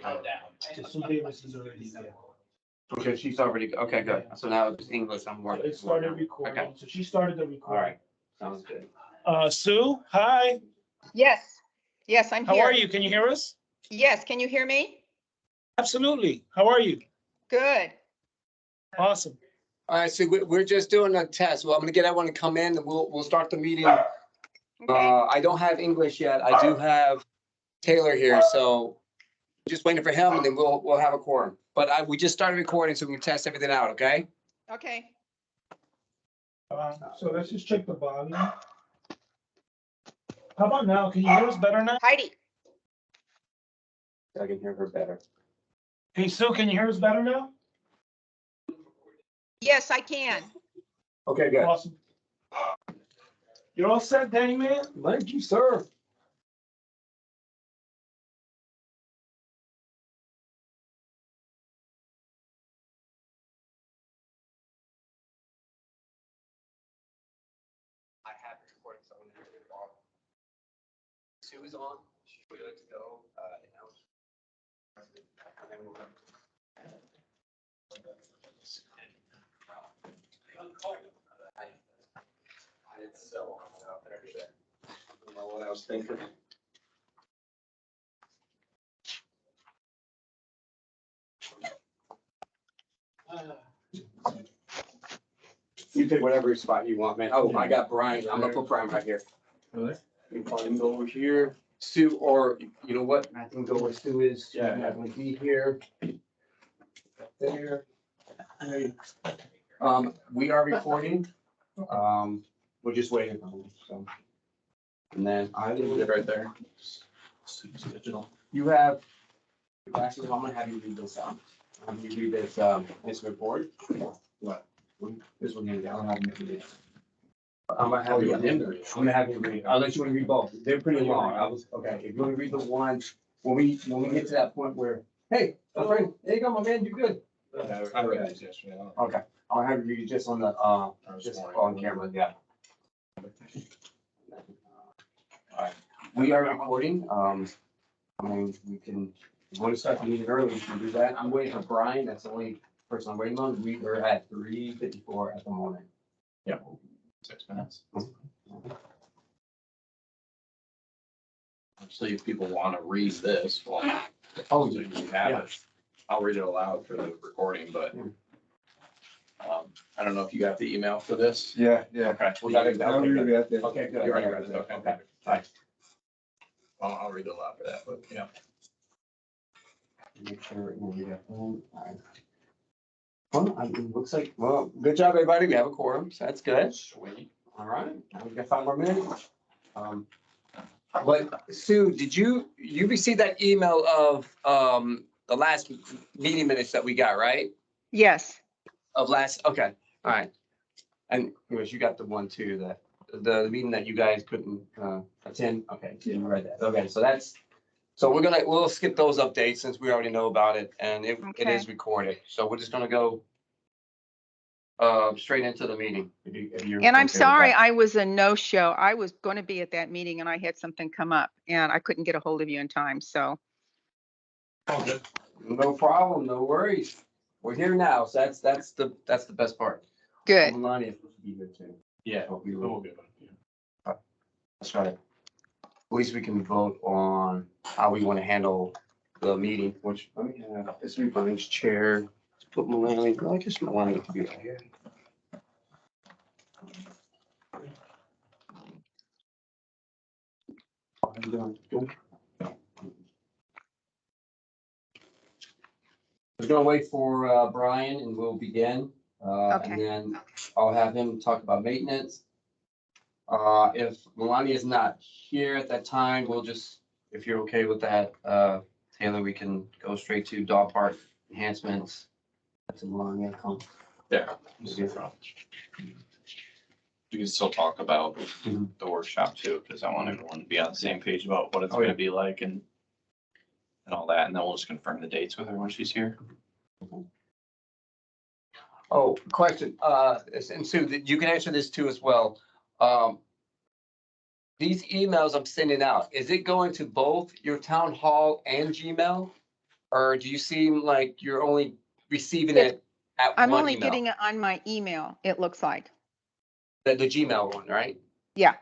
come down. Sue Davis is already there. Okay, she's already, okay, good. So now it's English, I'm working. It started Okay, recording, so she started the all recording. right, sounds good. Sue, hi, Yes, yes, I'm how here. are you? Can you hear us? Yes, can you hear me? Absolutely. How are you? Good. Awesome. All right, so we're just doing a test. Well, I'm gonna get everyone to come in and we'll start the meeting. Okay, I don't have English yet. I do have Taylor here, so just waiting for him and then we'll have a quorum. But we just started recording, so we can test everything out, okay? okay. So let's just check the volume. How about now? Can you hear us better now? Heidi, I can hear her better. Hey, Sue, can you hear us better now? yes, I can. Okay, good. Awesome. You're all set, Danny, man? Thank you, sir. I have it recording, so I'm gonna do it all. Sue is on. She's ready to go. And then we'll. It's so out there. I don't know what I was thinking. You pick whatever spot you want, man. Oh, I got Brian. I'm gonna put Brian right here. Really? You can probably go over here, Sue, or you know what? I can go where Sue is. She's not gonna be here. There. We are recording. We're just waiting for them, so. And then I will get right there. You have, actually, I'm gonna have you read this out. I'm gonna read this report. What? This one here, I'll have you read it. I'm gonna have you read it. I'm gonna have you read it. Unless you wanna read both. They're pretty long. Okay, if you wanna read the one, when we get to that point where, hey, my friend, there you go, my man, you're good. I read this yesterday. Okay, I'll have you read it just on the, just on camera, yeah. Alright, we are recording, I mean, we can, if you want to start the meeting early, we can do that. I'm waiting for Brian, that's the only person I'm waiting on. We were at 3:54 at the moment. 6 minutes. Actually, if people want to read this, well, Oh, so you have it. I'll read it aloud for the recording, but I don't know if you got the email for this. Yeah. Okay. We got it. I'll read it. Okay, good. You already read it, okay. Okay, fine. I'll read it aloud for that, but yeah. Make sure we got one. Alright. Well, I mean, looks like, well, good job, everybody. We have a quorum, so that's good. Sweet. All right, now we've got 5 more minutes. But Sue, did you received that email of, the last meeting minutes that we got, right? Yes, Of last, okay, all right. And anyways, you got the one too, the meeting that you guys couldn't, attend, okay, you read that, okay, so we'll skip those updates since we already know about it, and it is recorded, so we're just gonna go straight into the meeting. if you're and I'm okay with sorry, that. I was a no-show. I was going to be at that meeting and I had something come up and I couldn't get a hold of you in time, so. No problem, no worries. We're here now, so that's the best part. Good. Melania is supposed to be here too. Yeah. So we We'll will, get it. that's right. At least we can vote on how we want to handle the meeting, which, let me have, this is Brian's chair. Let's put Melania, well, I guess Melania could be right here. How you doing? Good? We're gonna wait for Brian and we'll begin. Okay. And then I'll have him talk about maintenance. If Melania is not here at that time, we'll just, if you're okay with that, Taylor, we can go straight to dog park enhancements. That's a Melania come. Yeah. We can still talk about the workshop too, because I want everyone to be on the same page about what it's Oh, yeah. gonna be like and all that, and then we'll just confirm the dates with her when she's here. Oh, question, and Sue, you can answer this too as well. These emails I'm sending out, is it going to both your town hall and Gmail? Or do you seem like you're only receiving it at I'm one only email? getting it on my email, it looks like. The Gmail one, right? Yeah.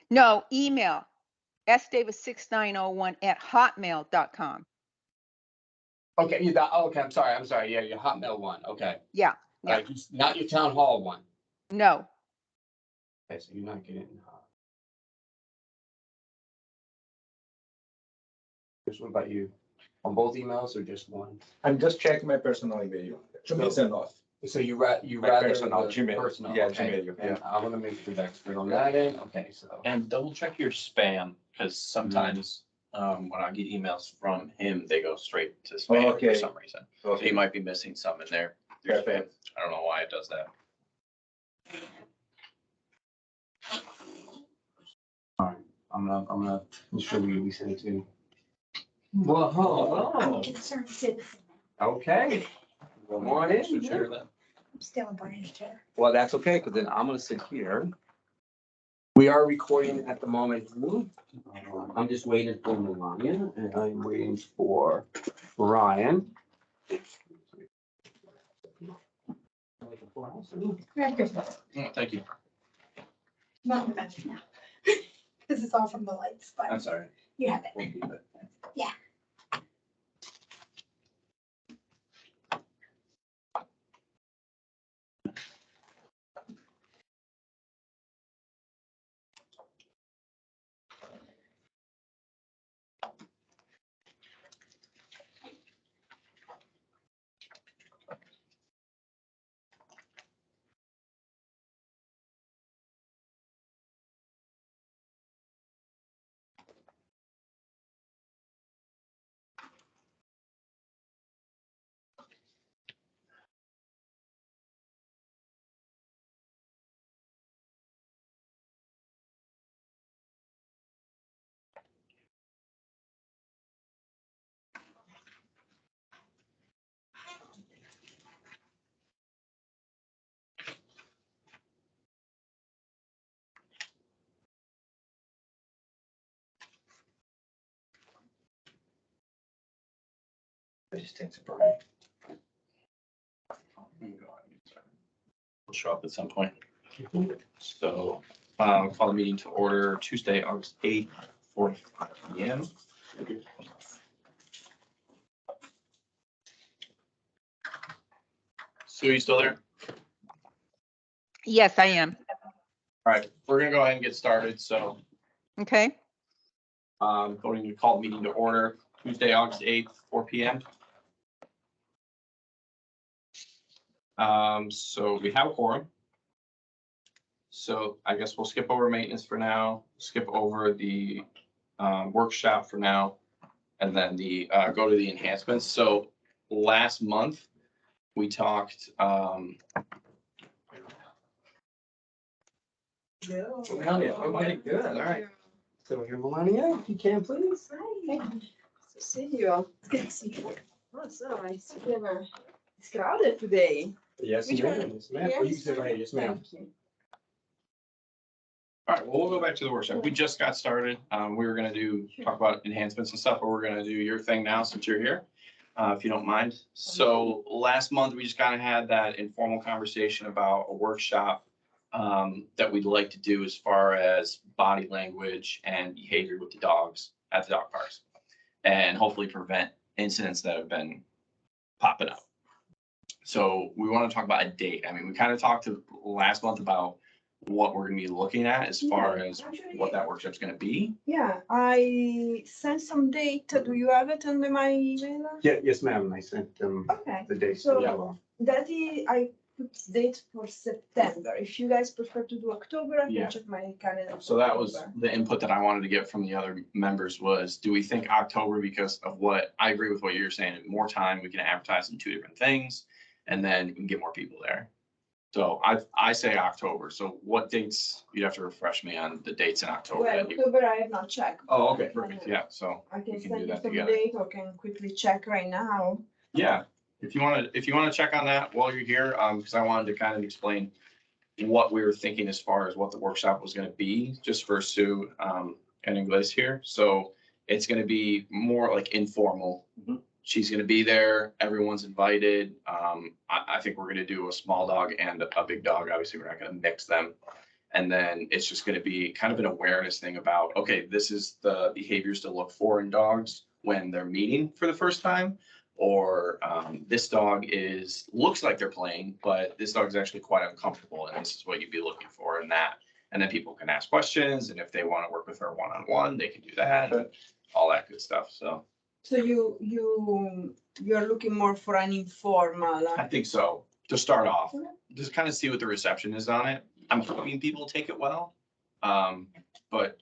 No, email, sdavis6901@hotmail.com. Okay, okay, I'm sorry, yeah, your Hotmail one, okay. Yeah, yeah. Like, not your town hall one. No, Okay, so you're not getting. Just what about you? On both emails or just one? I'm just checking my personal email. To me, it's enough. So you My rather. personal the Gmail. Personal, Yeah, okay. Gmail, And I'm gonna make sure that's put on that end, okay, so. And double check your spam, because sometimes, when I get emails from him, they go straight to spam for Okay. some reason. So he might be missing some in there. Your spam. Perfect. I don't know why it does that. Alright, I'm gonna distribute you, we send it to. Well, hello. I'm concerned too. Okay. Come on in. Should share that. I'm still in Brian's chair. Well, that's okay, because then I'm gonna sit here. We are recording at the moment. I'm just waiting for Melania, and I'm waiting for Ryan. Oh, thank you. Not much now. This is all from the lights, I'm but sorry. you have it. Yeah. I just takes a break. We'll show up at some point. So, call the meeting to order Tuesday, August 8th, 4 p.m. Sue, you still there? yes, I am. All right, we're gonna go ahead and get started. So, Okay, voting to call the meeting to order Tuesday, August 8th, 4 p.m. So we have a quorum. So I guess we'll skip over maintenance for now, skip over the workshop for now, and then the go to the enhancements. So last month, we talked, Melania, okay, good, all right. So here, Melania, if you can, please. To see you. It's good to see you. Oh, so nice. It's crowded today. Yes, Which ma'am, one? yes, ma'am. Oh, you can sit right here, yes, ma'am. Thank you. all right, well, we'll go back to the workshop. We just got started. We were gonna talk about enhancements and stuff, but we're gonna do your thing now since you're here, if you don't mind. So last month, we just kind of had that informal conversation about a workshop that we'd like to do as far as body language and behavior with the dogs at the dog parks. And hopefully prevent incidents that have been popping up. So we want to talk about a date. I mean, we kind of talked last month about what we're gonna be looking at as far as what that workshop's gonna be. Yeah, I sent some data. Do you have it under my email? Yeah, yes, ma'am, I sent them Okay, the dates. So- as well. that is, I put date for September. If you guys prefer to do October, I Yeah. can check my calendar. for So that was October. the input that I wanted to get from the other members was, do we think October because of what, I agree with what you're saying, more time, we can advertise in two different things, and then we can get more people there. So I say October. So what dates, you'd have to refresh me on the dates in October. Well, that you- October I have not checked. Oh, okay, perfect. Yeah, so, I can we can do send you that some together. date or can quickly check right now. yeah, if you want to check on that while you're here, because I wanted to kind of explain what we were thinking as far as what the workshop was going to be, just for Sue and Ingles here. So It's gonna be more like informal. Mhm. She's gonna be there, everyone's invited. I think we're gonna do a small dog and a big dog. Obviously, we're not gonna mix them. And then it's just gonna be kind of an awareness thing about, okay, this is the behaviors to look for in dogs when they're meeting for the first time. Or this dog looks like they're playing, but this dog is actually quite uncomfortable, and this is what you'd be looking for in that. And then people can ask questions, and if they want to work with her one-on-one, they can do that, and all that good stuff. So So you're looking more for an informal. I think so, to start off, just kind of see what the reception is on it. I'm hoping people take it well. But,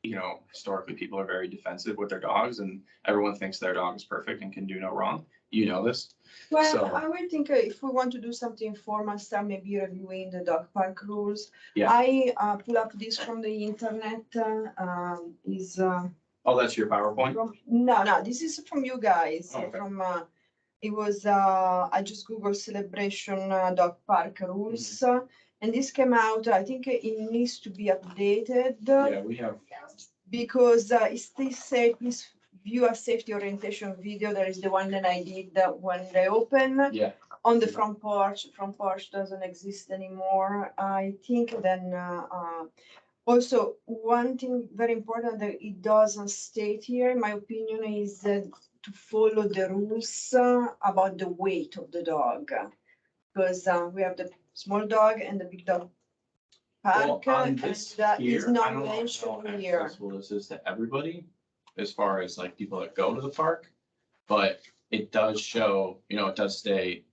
you know, historically, people are very defensive with their dogs, and everyone thinks their dog is perfect and can do no wrong. You know this. Well, So- I would think if we want to do something informal, start maybe reviewing the dog park rules. Yeah. I pull up this from the internet, Oh, that's your PowerPoint? no, this is from you guys, Oh, okay. from, it was, I just Googled celebration dog park rules. Mm-hmm. And this came out, I think it needs to be updated. Yeah, we have. Because it still says, please view a safety orientation video. There is the one that I did when they open. Yeah. On the front porch doesn't exist anymore. I think then, also one thing very important that it doesn't state here, in my opinion, is to follow the rules about the weight of the dog. Because we have the small dog and the big dog Well, park, on and this that here, is I not don't know how mentioned here. accessible this is to everybody, as far as like people that go to the park. But it does show, you know, it does state,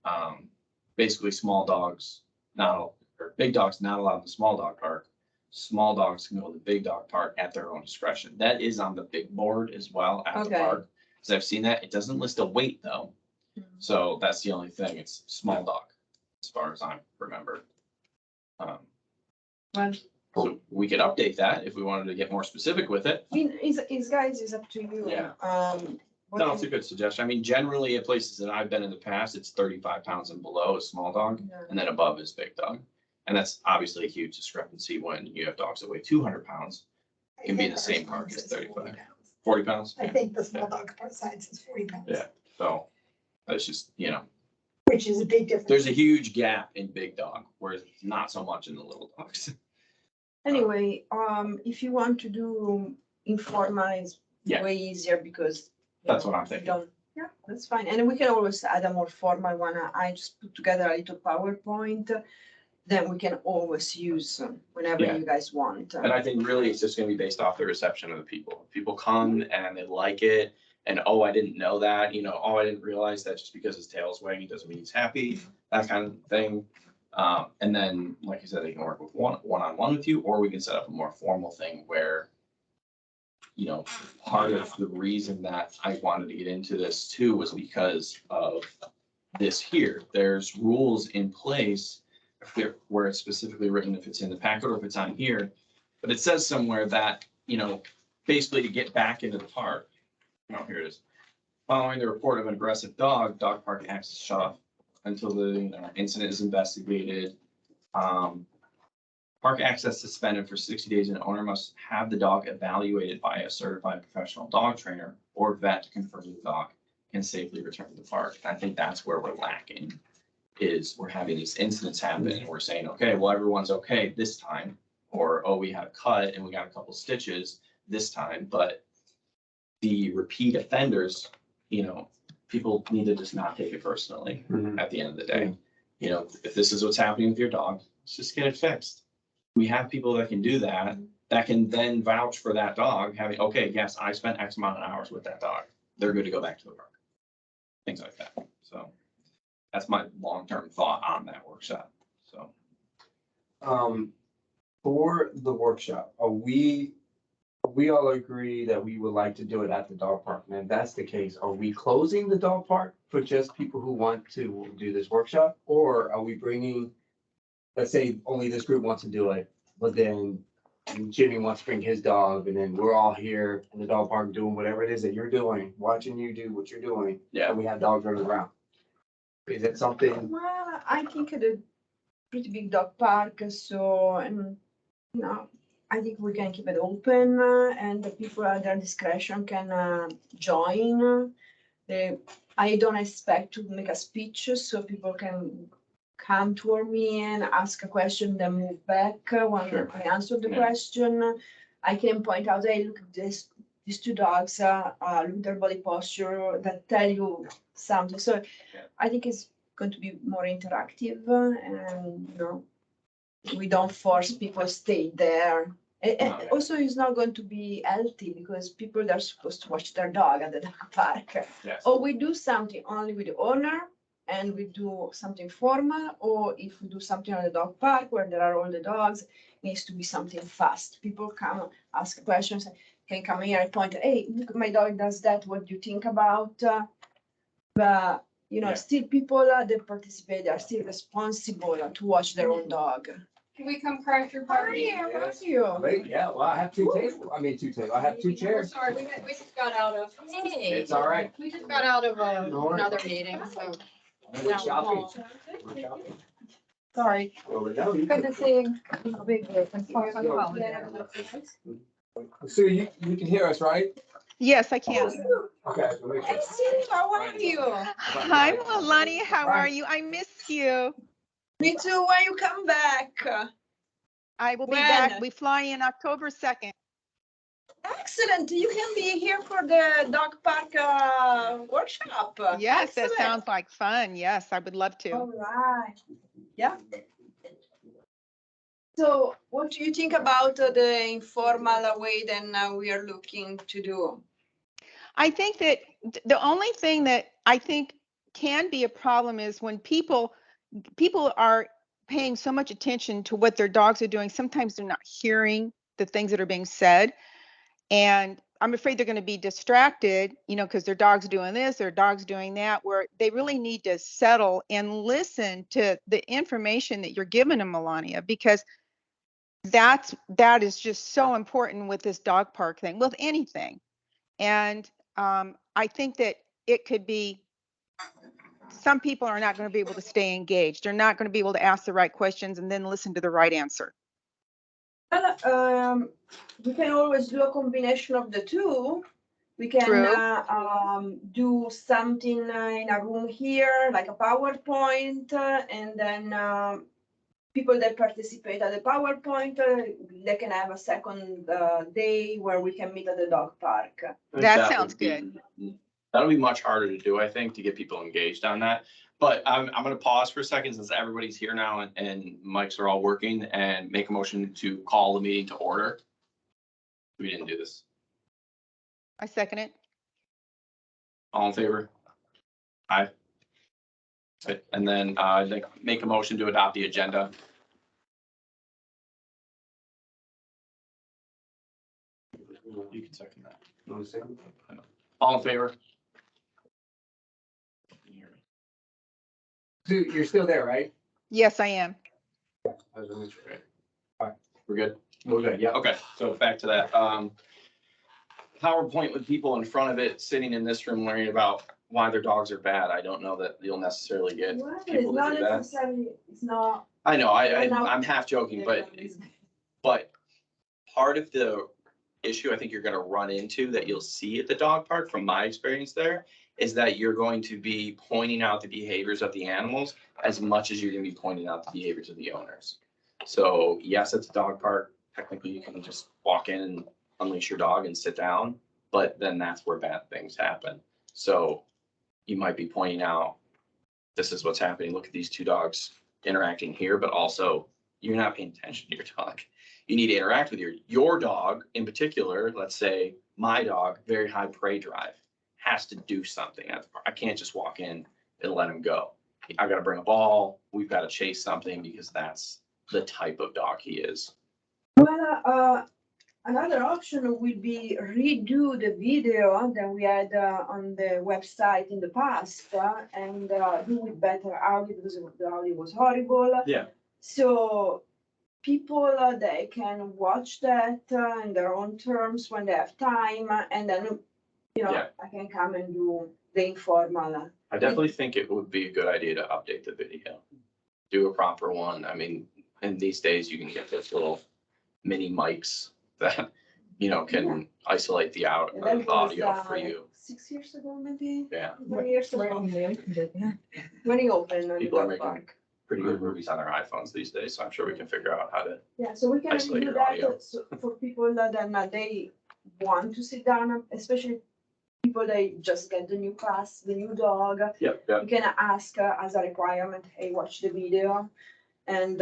basically small dogs, or big dogs not allowed in the small dog park. Small dogs can go to the big dog park at their own discretion. That is on the big board as well at the Okay. park. Cause I've seen that. It doesn't list a weight though. So that's the only thing. It's small dog, as far as I remember. Well, So we could update that if we wanted to get more specific with it. I mean, is guys, is up to you. Yeah. What No, do it's a you- good suggestion. I mean, generally at places that I've been in the past, it's 35 pounds and below is small dog, Yeah. and then above is big dog. And that's obviously a huge discrepancy when you have dogs that weigh 200 pounds, can be in the same park as 35. 40 pounds. I think the small dog part size is 40 pounds. Yeah. So that's just, you know, Which is a big difference. there's a huge gap in big dog, whereas not so much in the little dogs. Anyway, if you want to do informal, it's Yeah. way easier because. you That's know, what I'm you thinking. don't- Yeah, that's fine. And we can always add a more formal one. I just put together a little PowerPoint. Then we can always use whenever Yeah. you guys want. And I think really it's just gonna be based off the reception of the people. If people come and they like it, and oh, I didn't know that, you know, oh, I didn't realize that just because his tail's wagging doesn't mean he's happy, that kind of thing. And then, like you said, they can work with one-on-one with you, or we can set up a more formal thing where, you know, part of the reason that I wanted to get into this too was because of this here. There's rules in place where it's specifically written, if it's in the packet or if it's on here. But it says somewhere that, you know, basically to get back into the park, oh, here it is. Following the report of an aggressive dog, dog park access shut off until the incident is investigated. Park access suspended for 60 days, and the owner must have the dog evaluated by a certified professional dog trainer or vet to confirm the dog can safely return to the park. And I think that's where we're lacking, is we're having these incidents happen and we're saying, okay, well, everyone's okay this time. Or, oh, we had a cut and we got a couple stitches this time, but the repeat offenders, you know, people need to just not take it personally Mhm. at the end of the day. You know, if this is what's happening with your dog, let's just get it fixed. We have people that can do that, that can then vouch for that dog, having, okay, yes, I spent X amount of hours with that dog. They're good to go back to the park. Things like that. So that's my long-term thought on that workshop. So For the workshop, we all agree that we would like to do it at the dog park? And if that's the case, are we closing the dog park for just people who want to do this workshop? Or are we bringing, let's say only this group wants to do it, but then Jimmy wants to bring his dog and then we're all here in the dog park doing whatever it is that you're doing, watching you do what you're doing. Yeah. And we have dogs running around. Is it something? Well, I think the pretty big dog park, so, and, you know, I think we can keep it open and the people at their discretion can join. I don't expect to make a speech, so people can come toward me and ask a question, then move back when Sure. I answer the Yeah. question. I can point out, hey, look at this, these two dogs, look at their body posture, that tell you something. So Yeah. I think it's going to be more interactive and, you know, we don't force people to stay there. And No. also, it's not going to be healthy because people are supposed to watch their dog at the dog park. Yes. Or we do something only with the owner and we do something formal, or if we do something on the dog park where there are all the dogs, it needs to be something fast. People come, ask questions, can come here and point, hey, look, my dog does that, what do you think about? But, you know, Yeah. still people that participate, they are still responsible to watch their own dog. Can we come crash your party? How are you? Wait, yeah, well, I have two tables, I have two chairs. Sorry, we just got out of. It's all right. We just got out of No worries. another meeting, so. We're shopping. We're shopping. Sorry. Well, but no, you Good can- to see you. No big deal. Sue, you can hear us, right? Yes, I can. Okay. so make sure. Hey, Steve, how are you? Hi, Melania. How are you? I missed you. Me too, when you come back. I will be When? back. We fly in October 2nd. Excellent, you can be here for the dog park workshop. Yes, that Excellent. sounds like fun. Yes, I would love All to. right, yeah. So what do you think about the informal way then we are looking to do? I think that the only thing that I think can be a problem is when people are paying so much attention to what their dogs are doing. Sometimes they're not hearing the things that are being said. And I'm afraid they're going to be distracted, you know, because their dog's doing this, their dog's doing that, where they really need to settle and listen to the information that you're giving them, Melania, because that is just so important with this dog park thing, with anything. And I think that it could be, some people are not going to be able to stay engaged. They're not going to be able to ask the right questions and then listen to the right answer. Well, we can always do a combination of the two. We can True. do something in a room here, like a PowerPoint, and then people that participate at the PowerPoint, they can have a second day where we can meet at the dog park. That sounds would be- That'll be much harder to do, I think, to get people engaged on that. But I'm going to pause for a second since everybody's here now and mics are all working and make a motion to call the meeting to order. We didn't do this. I second it. All in favor? Aye. Okay, and then I'd like make a motion to adopt the agenda. You can second that. You want to say? All in favor? Sue, you're still there, right? Yes, I am. I was gonna make sure. We're good? We're good, yeah. Okay, so back to that. PowerPoint with people in front of it, sitting in this room learning about why their dogs are bad. I don't know that you'll necessarily get Well, it's people to not do that. necessarily, it's not. I know, Right now- I'm half joking, but part of the issue I think you're gonna run into that you'll see at the dog park, from my experience there, is that you're going to be pointing out the behaviors of the animals as much as you're gonna be pointing out the behaviors of the owners. So yes, it's a dog park. Technically, you can just walk in and unleash your dog and sit down, but then that's where bad things happen. So you might be pointing out, this is what's happening. Look at these two dogs interacting here, but also you're not paying attention to your dog. You need to interact with your dog in particular. Let's say my dog, very high prey drive, has to do something. I can't just walk in and let him go. I got to bring a ball. We've got to chase something because that's the type of dog he is. Well, another option would be redo the video that we had on the website in the past and do with better audio because the audio was horrible. Yeah. So people, they can watch that in their own terms when they have time and then, you know, Yeah. I can come and do the informal. I definitely think it would be a good idea to update the video. Do a proper one. I mean, in these days, you can get this little mini mics that, can isolate the And that was, audio for you. 6 years ago, maybe? Yeah, 3 years ago. When he opened. people are the making park. pretty good movies on their iPhones these days, so I'm sure we can figure out how to. Yeah, so we can Isolate do your that audio. for people that they want to sit down, especially people that just get the new class, the new dog. Yep, You can ask as a requirement, hey, watch the video. And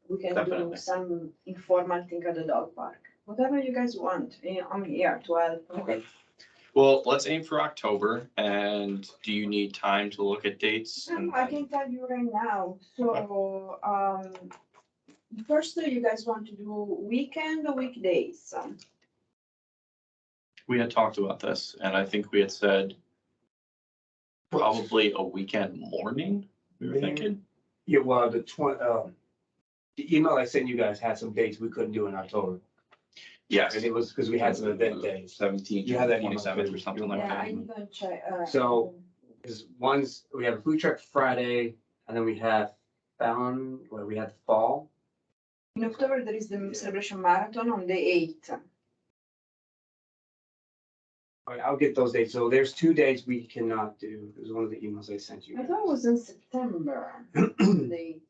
we can Definitely. do some informal thing at the dog park. Whatever you guys want, I'm here to help. Okay. Well, let's aim for October, and do you need time to look at dates? I can tell you right now, so, first, you guys want to do weekend or weekdays? We had talked about this, and I think we had said probably a weekend morning, we were thinking. Yeah, well, the email I sent you guys had some dates we couldn't do in October. Yes, And it was because we had some event days. 17th, You had that email 27th or too. something like Yeah, I that. need to check. So- Because we have a food truck Friday, and then we have we had fall. In October, there is the celebration marathon on the 8th. All right, I'll get those dates. So there's 2 dates we cannot do. It was one of the emails I sent you. I thought it was in September, the 8th.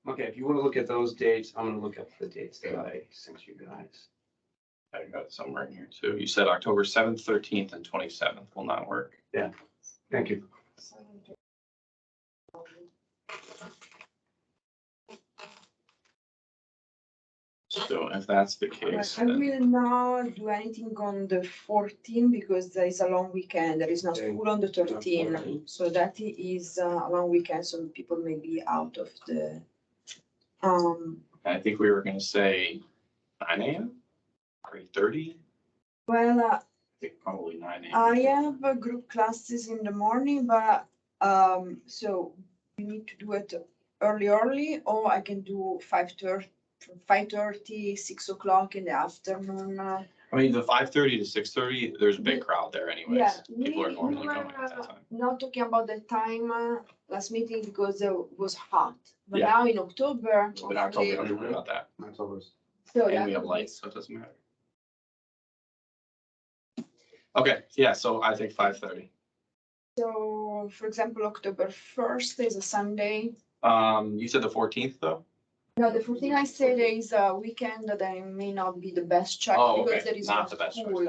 Okay, if you want to look at those dates, I'm gonna look up the dates that I sent you guys. I got it somewhere in here too. You said October 7th, 13th, and 27th will not work. Thank you. So if that's the case, I then will not do anything on the 14th because there is a long weekend. There is no Okay. school on the 13th. So that is a long weekend, so people may be out of the, I think we were gonna say 9 AM or 8:30. well, I think probably 9 AM. I have group classes in the morning, but, so we need to do it early, or I can do 5:30, 6 o'clock in the afternoon. I mean, the 5:30 to 6:30, there's a big crowd there anyways. Yeah, People are we normally were going at that time. not talking about the time last meeting because it was hot. But Yeah. now in October. But I totally don't worry about that. October's. So And that we have would be- lights, so it doesn't matter. Okay, yeah, so I think 5:30. So, for example, October 1st is a Sunday. You said the 14th though? No, the first thing I said is a weekend that I may not be the best choice Oh, because okay, there is not no the best choice. school.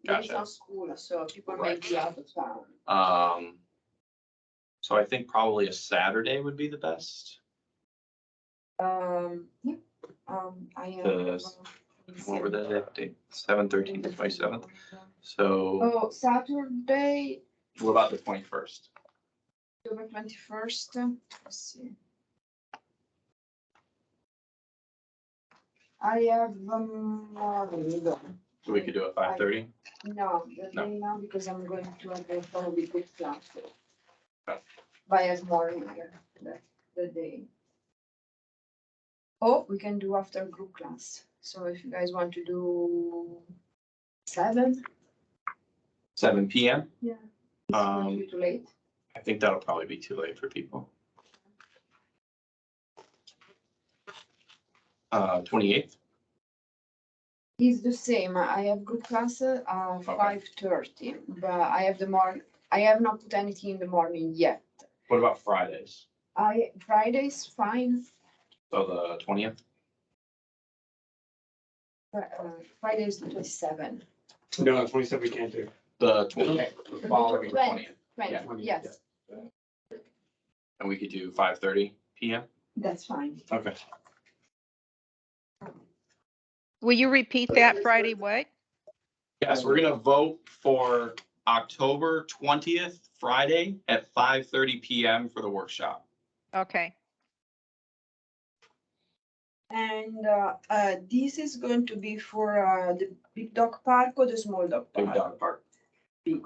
There is Gotcha. no school, so people may Right. be out of town. So I think probably a Saturday would be the best. Yeah, I have. The- What were the date? 7, 13, 27th. So Oh, Saturday, what about the 21st? October 21st. Let's see. I have, So we could do a 5:30? no, the No. day now because I'm going to have a probably good class. Okay. By as morning, the day. Oh, we can do after group class. So if you guys want to do 7, 7 PM? yeah. It's not too late. I think that'll probably be too late for people. 28th? It's the same. I have group class, 5:30, but I have I have not put anything in the morning yet. What about Fridays? Friday's fine. So the 20th? Friday is the 27. No, 27 we can't do. The 20th, The following. 20th. 20, Yeah. yes, And we could do 5:30 PM? that's fine. Okay. Will you repeat that Friday, what? Yes, we're gonna vote for October 20th, Friday at 5:30 PM for the workshop. Okay, And this is going to be for the big dog park or the small dog Big park? dog park. Big.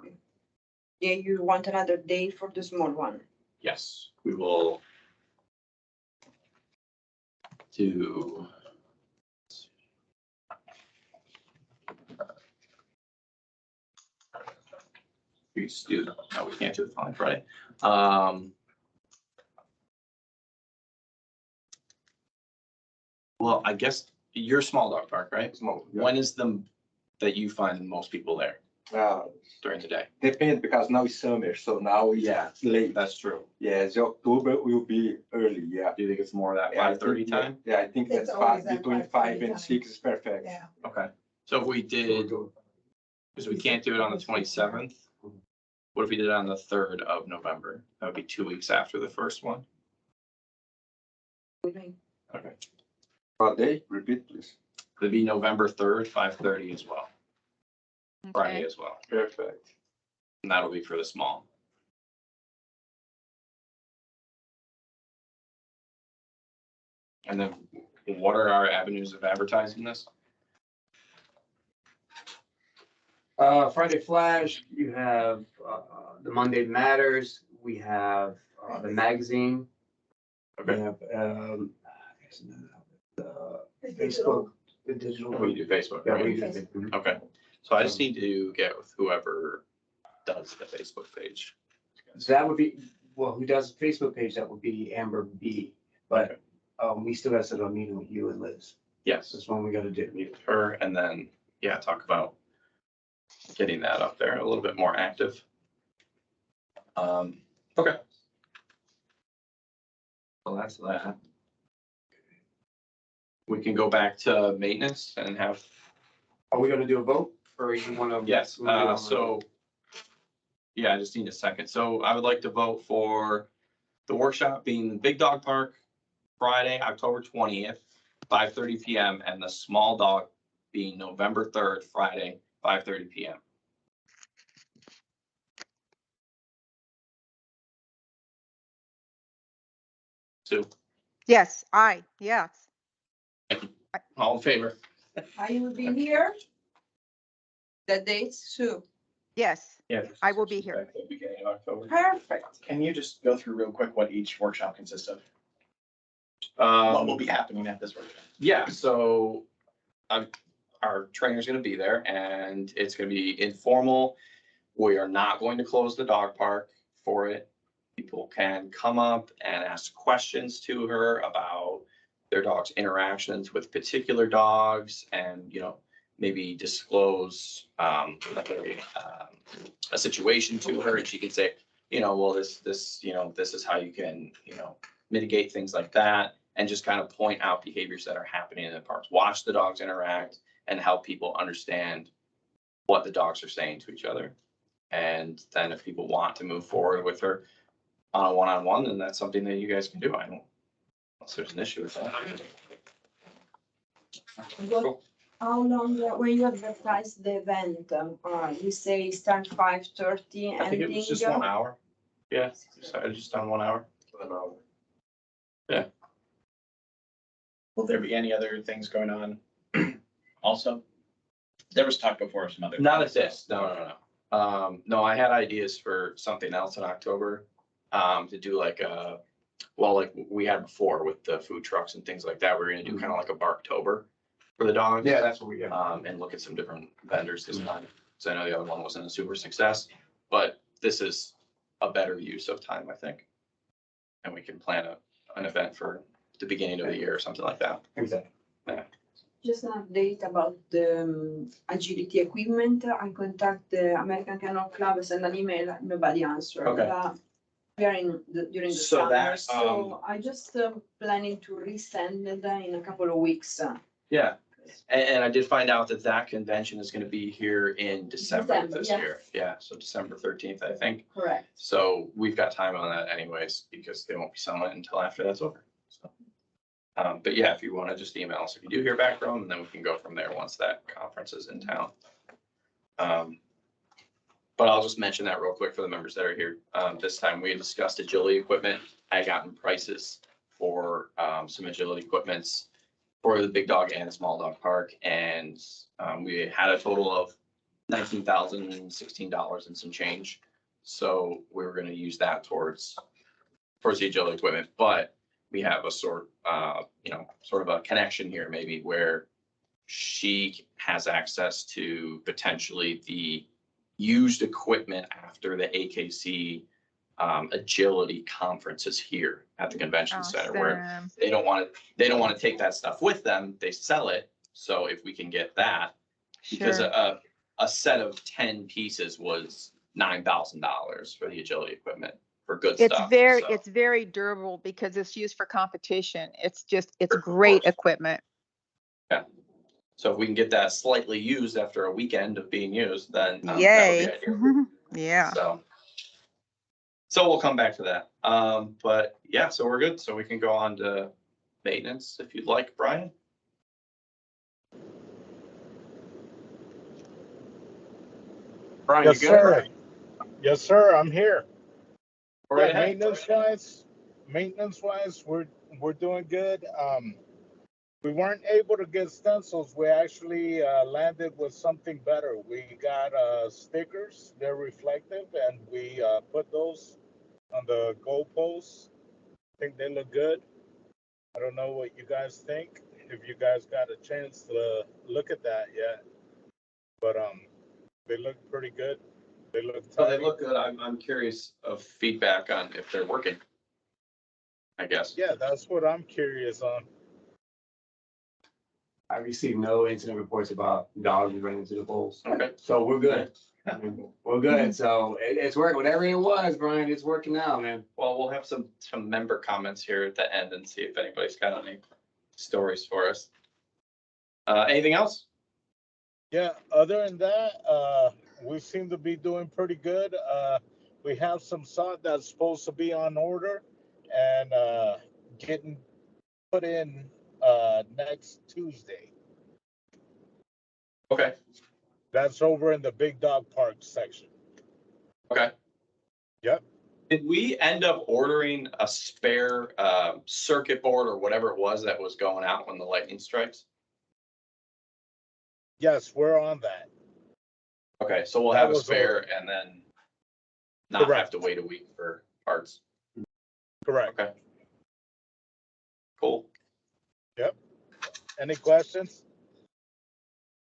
Yeah, you want another day for the small one? Yes, we will do. We just do, no, we can't do the following Friday. Well, I guess you're small dog park, right? Small, yeah. When is that you find most people there during the day? Depends because now it's summer, so now it's late. That's true. Yeah, the October will be early, yeah. Do you think it's more that Yeah, I 5:30 think- time? Yeah, I think It's that's always five, that between 5:30 5 and time. 6 is perfect. Yeah. Okay, so if we did, because we can't do it on the 27th. What if we did it on the 3rd of November? That would be 2 weeks after the first one. Okay, What day? Repeat, please. it'd be November 3rd, 5:30 as well, Friday Okay. as well, Perfect. and that'll be for the small. And then what are our avenues of advertising this? Friday Flash, you have, the Monday Matters, we have, the magazine. We Okay. have, the It's Facebook, the digital. We do Facebook, Yeah, right? we do Facebook. Okay, so I just need to get with whoever does the Facebook page. So that would be, well, who does the Facebook page, that would be Amber B. But, we still gotta set up a meeting with you and Liz. Yes, That's one we gotta do. meet with her and then, yeah, talk about getting that up there a little bit more active. Okay. Well, that's that. We can go back to maintenance and have, Are we gonna do a vote or you wanna? yes, wanna do it on- so. Yeah, I just need a second. So I would like to vote for the workshop being the Big Dog Park, Friday, October 20th, 5:30 PM, and the small dog being November 3rd, Friday, 5:30 PM. Sue, Yes, yes. all in favor? I will be here. The dates, Sue. Yes, Yeah. I will be here. Beginning of October. Perfect. Can you just go through real quick what each workshop consists of? What will Um, be happening at this workshop? yeah, so our trainer's gonna be there and it's gonna be informal. We are not going to close the dog park for it. People can come up and ask questions to her about their dog's interactions with particular dogs and, maybe disclose a situation to her and she can say, well, this is how you can, mitigate things like that. And just kind of point out behaviors that are happening in the parks. Watch the dogs interact and help people understand what the dogs are saying to each other. And then if people want to move forward with her on a one-on-one, then that's something that you guys can do. I don't, unless there's an issue with that. What, how long, when you advertise the event, you say start 5:30 I think it was just 1 hour. Yeah, just done 1 hour. Will there be any other things going on also? There was talk before of some other. Not at this, no. No, I had ideas for something else in October, to do like like we had before with the food trucks and things like that. We're gonna do kind of like a Barktober for the dogs. Yeah, that's what we got. And look at some different vendors this time. So I know the other one wasn't a super success, but this is a better use of time, I think. And we can plan an event for the beginning of the year or something like that. Exactly. Just an update about the agility equipment. I contact the American Kennel Club, send an email, nobody answered. Okay. We are during the So summer, that, so I just planning to resend it in a couple of weeks. Yeah, and I did find out that convention is gonna be here in December December, this yeah. year. Yeah, so December 13th, I think. Correct. So we've got time on that anyways, because they won't be selling it until after that's over. So, but yeah, if you want to just email us, if you do hear back from them, then we can go from there once that conference is in town. But I'll just mention that real quick for the members that are here. This time we discussed agility equipment. I had gotten prices for some agility equipments for the big dog and small dog park. And we had a total of $19,016 and some change. So we were going to use that towards the agility equipment, but we have a sort of a connection here maybe where she has access to potentially the used equipment after the AKC agility conferences here at the convention center, where Awesome. they don't want to take that stuff with them. They sell it. So if we can get that, because Sure. a set of 10 pieces was $9,000 for the agility equipment for good It's stuff. very, So, it's very durable because it's used for competition. It's just, it's great course. equipment. so if we can get that slightly used after a weekend of being used, then that would be Yay. ideal. Yeah. So we'll come back to that. But yeah, so we're good. So we can go on to maintenance if you'd like, Brian. Brian, Yes, you good? sir. Yes, sir. I'm here. Go right Yeah, ahead. maintenance wise, we're doing good. We weren't able to get stencils. We actually landed with something better. We got stickers. They're reflective, and we put those on the goalposts. I think they look good. I don't know what you guys think. If you guys got a chance to look at that yet, but they look pretty good. They look So they tidy. look good. I'm curious of feedback on if they're working, I guess. Yeah, that's what I'm curious on. I received no incident reports about dogs running into the poles. Okay. So we're good. We're good. So it's working. Whatever it was, Brian, it's working now, man. Well, we'll have some member comments here at the end and see if anybody's got any stories for us. Anything else? Yeah, other than that, we seem to be doing pretty good. We have some sod that's supposed to be on order and getting put in next Tuesday. Okay. That's over in the Big Dog Park section. Okay. Yep. Did we end up ordering a spare circuit board or whatever it was that was going out when the lightning strikes? Yes, we're on that. Okay, so we'll That have a was spare ordered. and then not have Correct. to wait a week for parts. Correct. Okay. Cool. Yep. Any questions?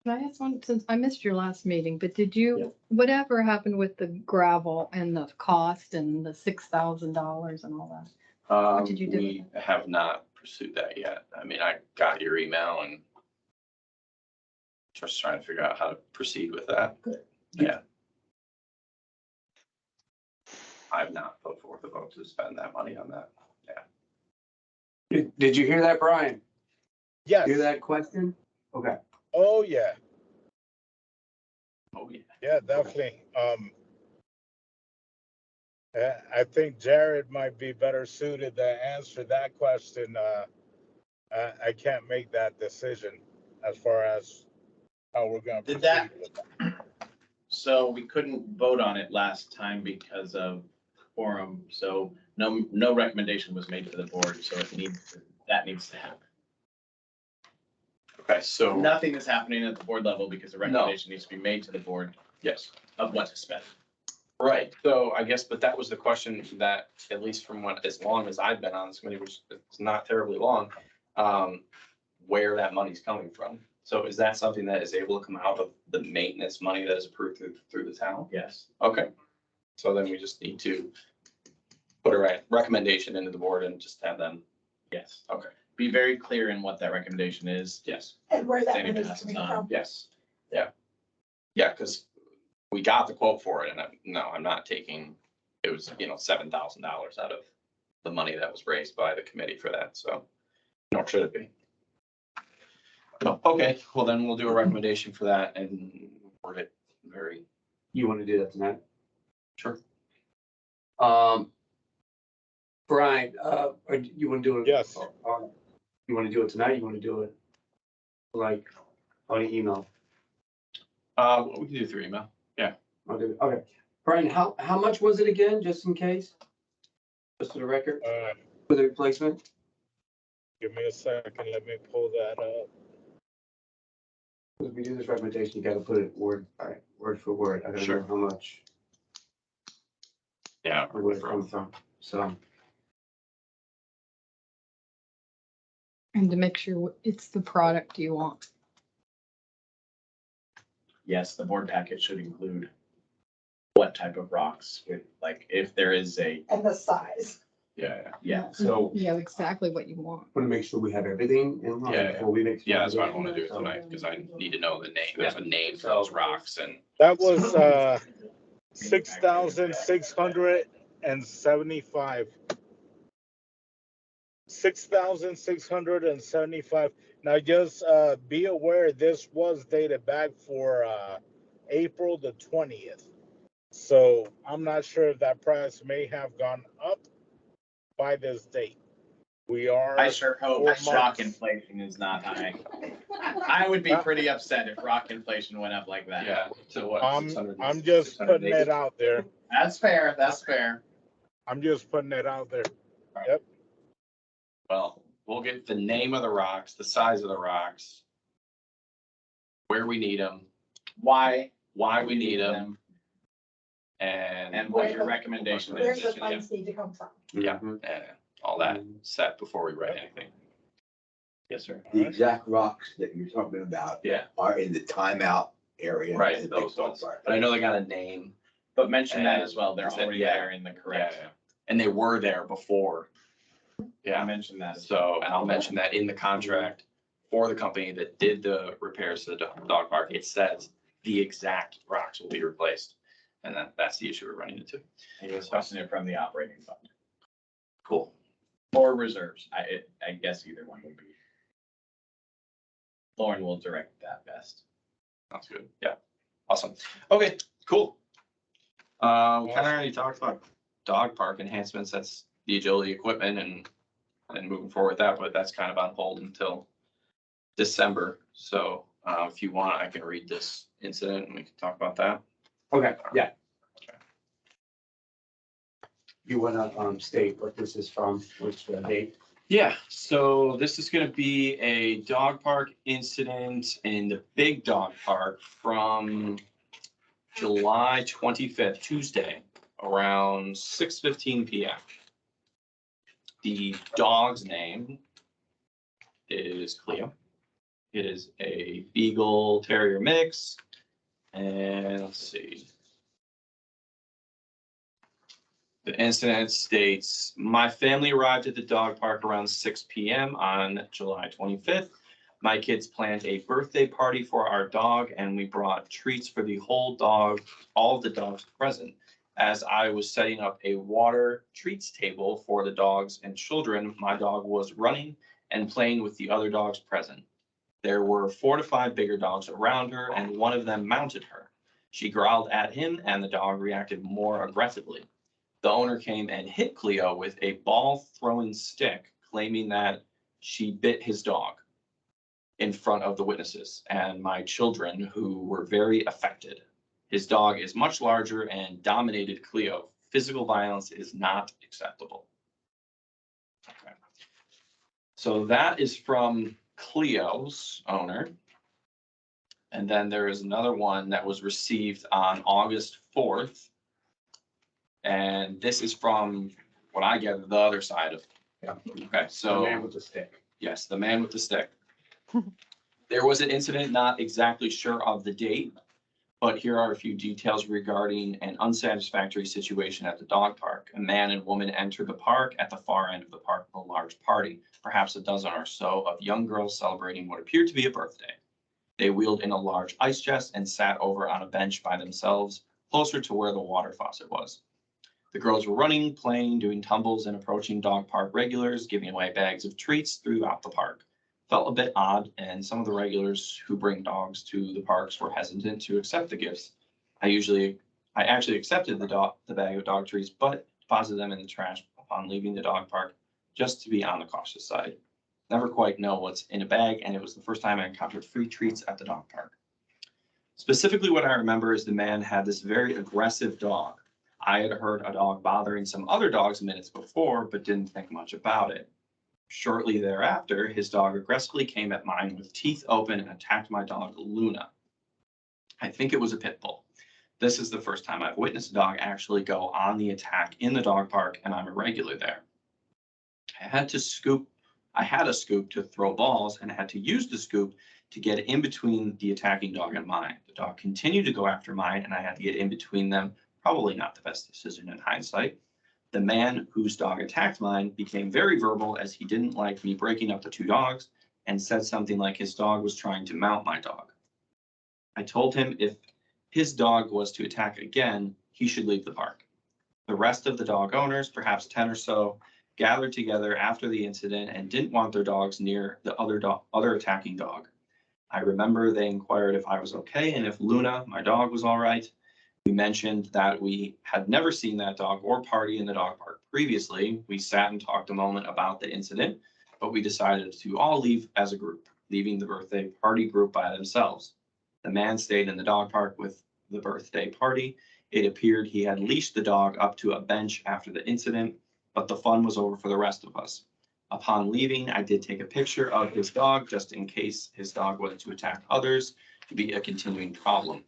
Can I ask one, since I missed your last meeting, but did Yeah. you, whatever happened with the gravel and the cost and the $6,000 and all that? did you do We have not pursued that yet. I mean, I got your email and just trying to figure out how to proceed with that. Good. Yeah. I've not put forth a vote to spend that money on that. Did you hear that, Brian? Yes. Hear that question? Okay. Oh, yeah. Oh, yeah. Yeah, definitely. I think Jared might be better suited to answer that question. I can't make that decision as far as how we're gonna Did proceed that- with that. So we couldn't vote on it last time because of quorum, so no recommendation was made to the board, so that needs to happen. Okay, so, Nothing is happening at the board level because the recommendation needs to be made to the board yes. of what to spend. Right, so I guess, but that was the question that, at least from what, as long as I've been on this committee, which is not terribly long, where that money's coming from. So is that something that is able to come out of the maintenance money that is approved through the town? Yes. Okay, so then we just need to put a recommendation into the board and just have them, Yes. okay, Be very clear in what that recommendation is. yes, And where that Sandy money's passes coming on. from. yes, yeah. Yeah, because we got the quote for it and I'm not taking, it was, $7,000 out of the money that was raised by the committee for that, so nor should it be. No, okay, well then we'll do a recommendation for that and word it very, You want to do that tonight? sure. Brian, or you want to do it? Yes. You want to do it tonight? You want to do it like on an email? We can do through email. Okay. Brian, how much was it again, just in case? Just for the record, for the replacement? Give me a second. Let me pull that up. If we do this recommendation, you gotta put it word for word. I don't Sure. know how much, Yeah. or where it comes from, so. And to make sure it's the product you want. Yes, the board packet should include what type of rocks, like if there is a, And the size. yeah. So Yeah, exactly what you want. want to make sure we have everything in line Yeah, before we make. Yeah, that's what I want to do tonight, because I need to know the name, there's a name for those rocks and. That was, 6,675. 6,675. Now, just be aware, this was dated back for April the 20th. So I'm not sure if that price may have gone up by this date. We are. I sure hope 4 rock months. inflation is not high. I would be pretty upset if rock inflation went up like that. Yeah, to what? I'm 600 I'm just 680? putting it out there. That's fair, that's fair. I'm just putting it out there. Well, we'll get the name of the rocks, the size of the rocks, where we need them, Why we need them, and what your recommendation Where is. the funds need to come from. yeah, and all that set before we write anything. Yes, sir. The exact rocks that you're talking about Yeah, are in the timeout area. right, in the those big ones. ballpark. But I know they got a name. But mention that as well, they're And- already yeah, there in the Yeah, correct. yeah. And they were there before. I Yeah, mentioned that. as so, and I'll mention that in the contract for the company that did the repairs to the dog park, it says the exact rocks will be replaced. And that's the issue we're running into. He was questioning it from the operating fund Cool. or reserves. I guess either one would be. Lauren will direct that best. Sounds good. Yeah. Awesome. Okay, cool. Kind of already talked about dog park enhancements. That's the agility equipment and moving forward with that, but that's kind of on hold until December. So if you want, I can read this incident and we can talk about that. Okay, yeah. You wanna, state what this is from, which date? Yeah, so this is gonna be a dog park incident in the big dog park from July 25th, Tuesday, around 6:15 PM. The dog's name is Cleo. It is a Beagle Terrier mix. And let's see. The incident states, my family arrived at the dog park around 6 PM on July 25th. My kids planned a birthday party for our dog and we brought treats for the whole dog, all of the dogs present. As I was setting up a water treats table for the dogs and children, my dog was running and playing with the other dogs present. There were 4 to 5 bigger dogs around her and one of them mounted her. She growled at him and the dog reacted more aggressively. The owner came and hit Cleo with a ball throwing stick, claiming that she bit his dog in front of the witnesses and my children, who were very affected. His dog is much larger and dominated Cleo. Physical violence is not acceptable. Okay. So that is from Cleo's owner. And then there is another one that was received on August 4th. And this is from what I get, the other side of. Yeah. Okay, The so. man with the stick. Yes, the man with the stick. There was an incident, not exactly sure of the date, but here are a few details regarding an unsatisfactory situation at the dog park. A man and woman entered the park at the far end of the park with a large party, perhaps a dozen or so of young girls celebrating what appeared to be a birthday. They wheeled in a large ice chest and sat over on a bench by themselves, closer to where the water faucet was. The girls were running, playing, doing tumbles, and approaching dog park regulars, giving away bags of treats throughout the park. Felt a bit odd, and some of the regulars who bring dogs to the parks were hesitant to accept the gifts. I actually accepted the bag of dog treats, but deposited them in the trash upon leaving the dog park, just to be on the cautious side. Never quite know what's in a bag, and it was the first time I encountered free treats at the dog park. Specifically, what I remember is the man had this very aggressive dog. I had heard a dog bothering some other dogs minutes before, but didn't think much about it. Shortly thereafter, his dog aggressively came at mine with teeth open and attacked my dog, Luna. I think it was a pit bull. This is the first time I've witnessed a dog actually go on the attack in the dog park, and I'm a regular there. I had a scoop to throw balls and had to use the scoop to get in between the attacking dog and mine. The dog continued to go after mine, and I had to get in between them, probably not the best decision in hindsight. The man whose dog attacked mine became very verbal as he didn't like me breaking up the two dogs and said something like his dog was trying to mount my dog. I told him if his dog was to attack again, he should leave the park. The rest of the dog owners, perhaps 10 or so, gathered together after the incident and didn't want their dogs near the other attacking dog. I remember they inquired if I was okay and if Luna, my dog, was all right. We mentioned that we had never seen that dog or party in the dog park previously. We sat and talked a moment about the incident, but we decided to all leave as a group, leaving the birthday party group by themselves. The man stayed in the dog park with the birthday party. It appeared he had leashed the dog up to a bench after the incident, but the fun was over for the rest of us. Upon leaving, I did take a picture of his dog just in case his dog was to attack others to be a continuing problem.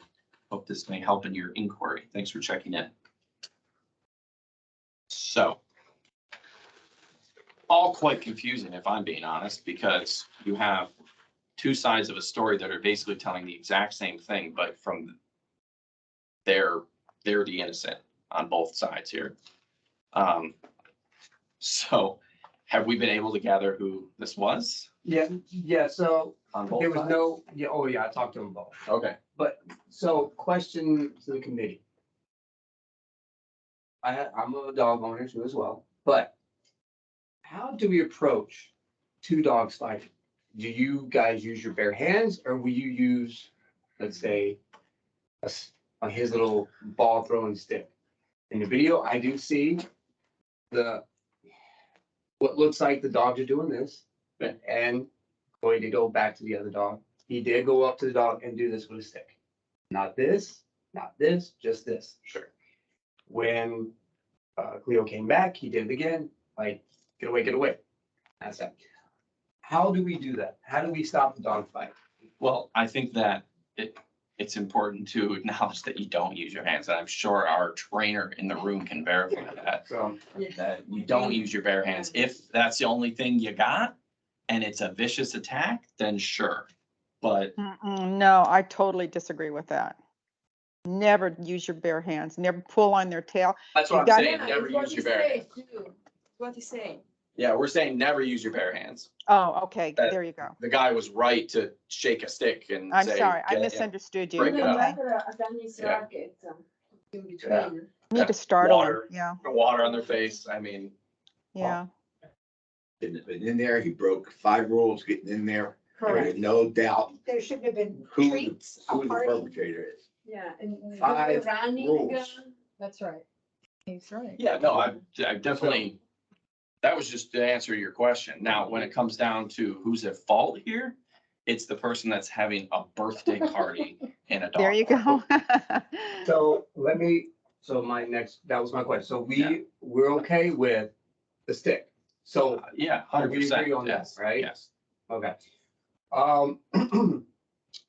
Hope this may help in your inquiry. Thanks for checking in. So, all quite confusing if I'm being honest, because you have two sides of a story that are basically telling the exact same thing, but from they're the innocent on both sides here. So have we been able to gather who this was Yeah, so on both there was sides? no, yeah, oh yeah, I talked to them both. Okay, So question to the committee. I'm a dog owner too as well, but how do we approach two dogs fighting? Do you guys use your bare hands or will you use, let's say, his little ball throwing stick? In the video, I do see what looks like the dogs are doing this Okay. and going to go back to the other dog. He did go up to the dog and do this with a stick. Not this, just this. sure. When Cleo came back, he did it again, like, get away, get away. That's it. How do we do that? How do we stop the dog fight? Well, I think that it's important to acknowledge that you don't use your hands. And I'm sure our trainer in the room can verify that, So, that you don't use your bare hands. If that's the only thing you got and it's a vicious attack, then sure. But No, I totally disagree with that. Never use your bare hands, never pull on their tail. that's You what I'm got- saying, never use your bare hands. What he's saying. Yeah, we're saying never use your bare hands. Oh, okay, That- there you go. The guy was right to shake a stick and I'm say. sorry, I "Get it." misunderstood you. Break it up. Okay. Yeah. In between. Yeah. Need to startle them, Water. yeah, Water on their face, I mean, yeah. Shouldn't have been in there. He broke 5 rules getting in there. There Correct. is no doubt There shouldn't have been who, treats, a who the party. perpetrator is. Yeah, and. 5 running, rules. That's right. He's right. yeah, no, I definitely, that was just to answer your question. Now, when it comes down to who's at fault here, it's the person that's having a birthday party in a dog. There you park. go. so that was my question. So Yeah. we're okay with the stick. So, Yeah, We 100%. agree on that, yes, right? Yes. okay.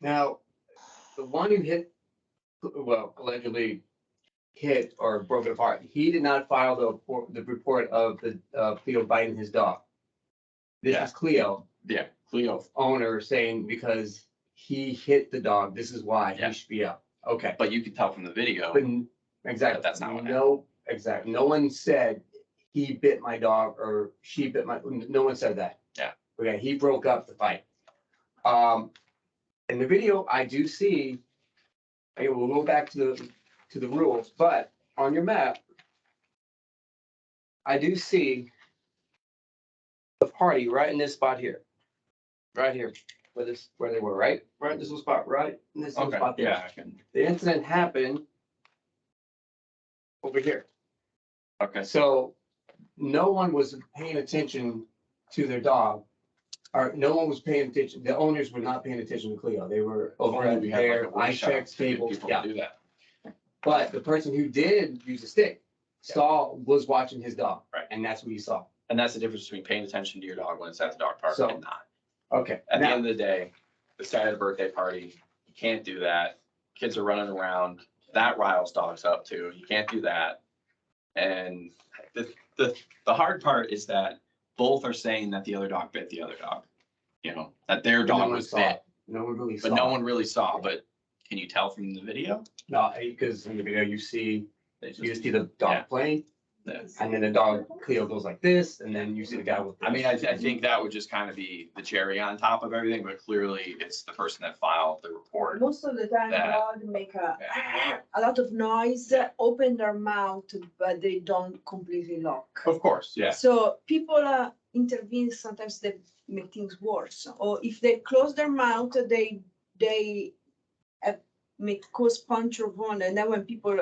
Now, the one who allegedly hit or broke it apart, he did not file the report of the Cleo biting his dog. This Yeah. is Cleo, Yeah, Cleo, owner, saying because he hit the dog, this is why Yeah. he should be up. Okay, but you can tell from the video. but exactly. That's not what No, exactly. No one said he bit my dog or she bit my, no one said that. Yeah. Okay, he broke up the fight. In the video, I do see, okay, we'll go back to the rules, but on your map, I do see the party right in this spot here. Right here, where they were, right? Right in this little spot, right? In this little Okay, spot there. yeah, I can, The incident happened over here. okay, So no one was paying attention to their dog. Or no one was paying attention. The owners were not paying attention to Cleo. They were over Only at we had like a their eye workshop checks to get tables. people Yeah. to do that. But the person who did use a stick was watching his dog. Right. And that's what he saw. And that's the difference between paying attention to your dog when it's at the dog park So- and not. Okay. At the Now, end of the day, this guy had a birthday party. You can't do that. Kids are running around. That riles dogs up too. You can't do that. And the hard part is that both are saying that the other dog bit the other dog. You know, that their no dog one was saw bit, it. No one really saw. but no it. one really saw. But can you tell from the video? No, because in the video you see They You just just, see the Yeah. dog playing, Yeah. and then the dog Cleo goes like this, and then you see the guy with. I mean, I think that would just kind of be the cherry on top of everything, but clearly it's the person that filed the report. Most of the time, That- dogs make a lot of noise, open their mouth, but they don't completely lock. Of course, yeah. So people intervene, sometimes they make things worse. Or if they close their mouth, they make cause puncture wound. And then when people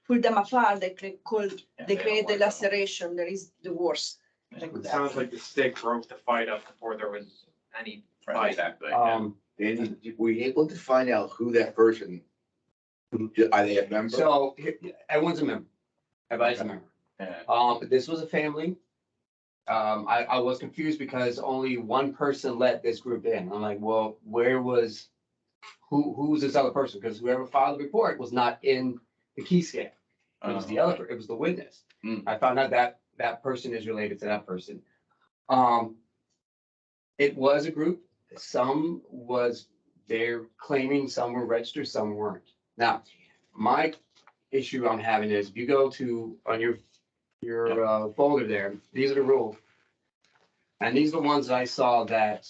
pull them apart, they create the laceration. That is the worst. It sounds like the stick broke the fight up before there was any Right, fight. exactly. Yeah. And were you able to find out who that person, are they a member? So everyone's a member. Everybody's a member. Yeah. This was a family. I was confused because only one person let this group in. I'm like, well, who was this other person? Because whoever filed the report was not in the key scan. It was the other, it was the witness. Mm. I found out that person is related to that person. It was a group. They're claiming some were registered, some weren't. Now, my issue I'm having is if you go to, on your folder there, these are the rules. And these are the ones that I saw that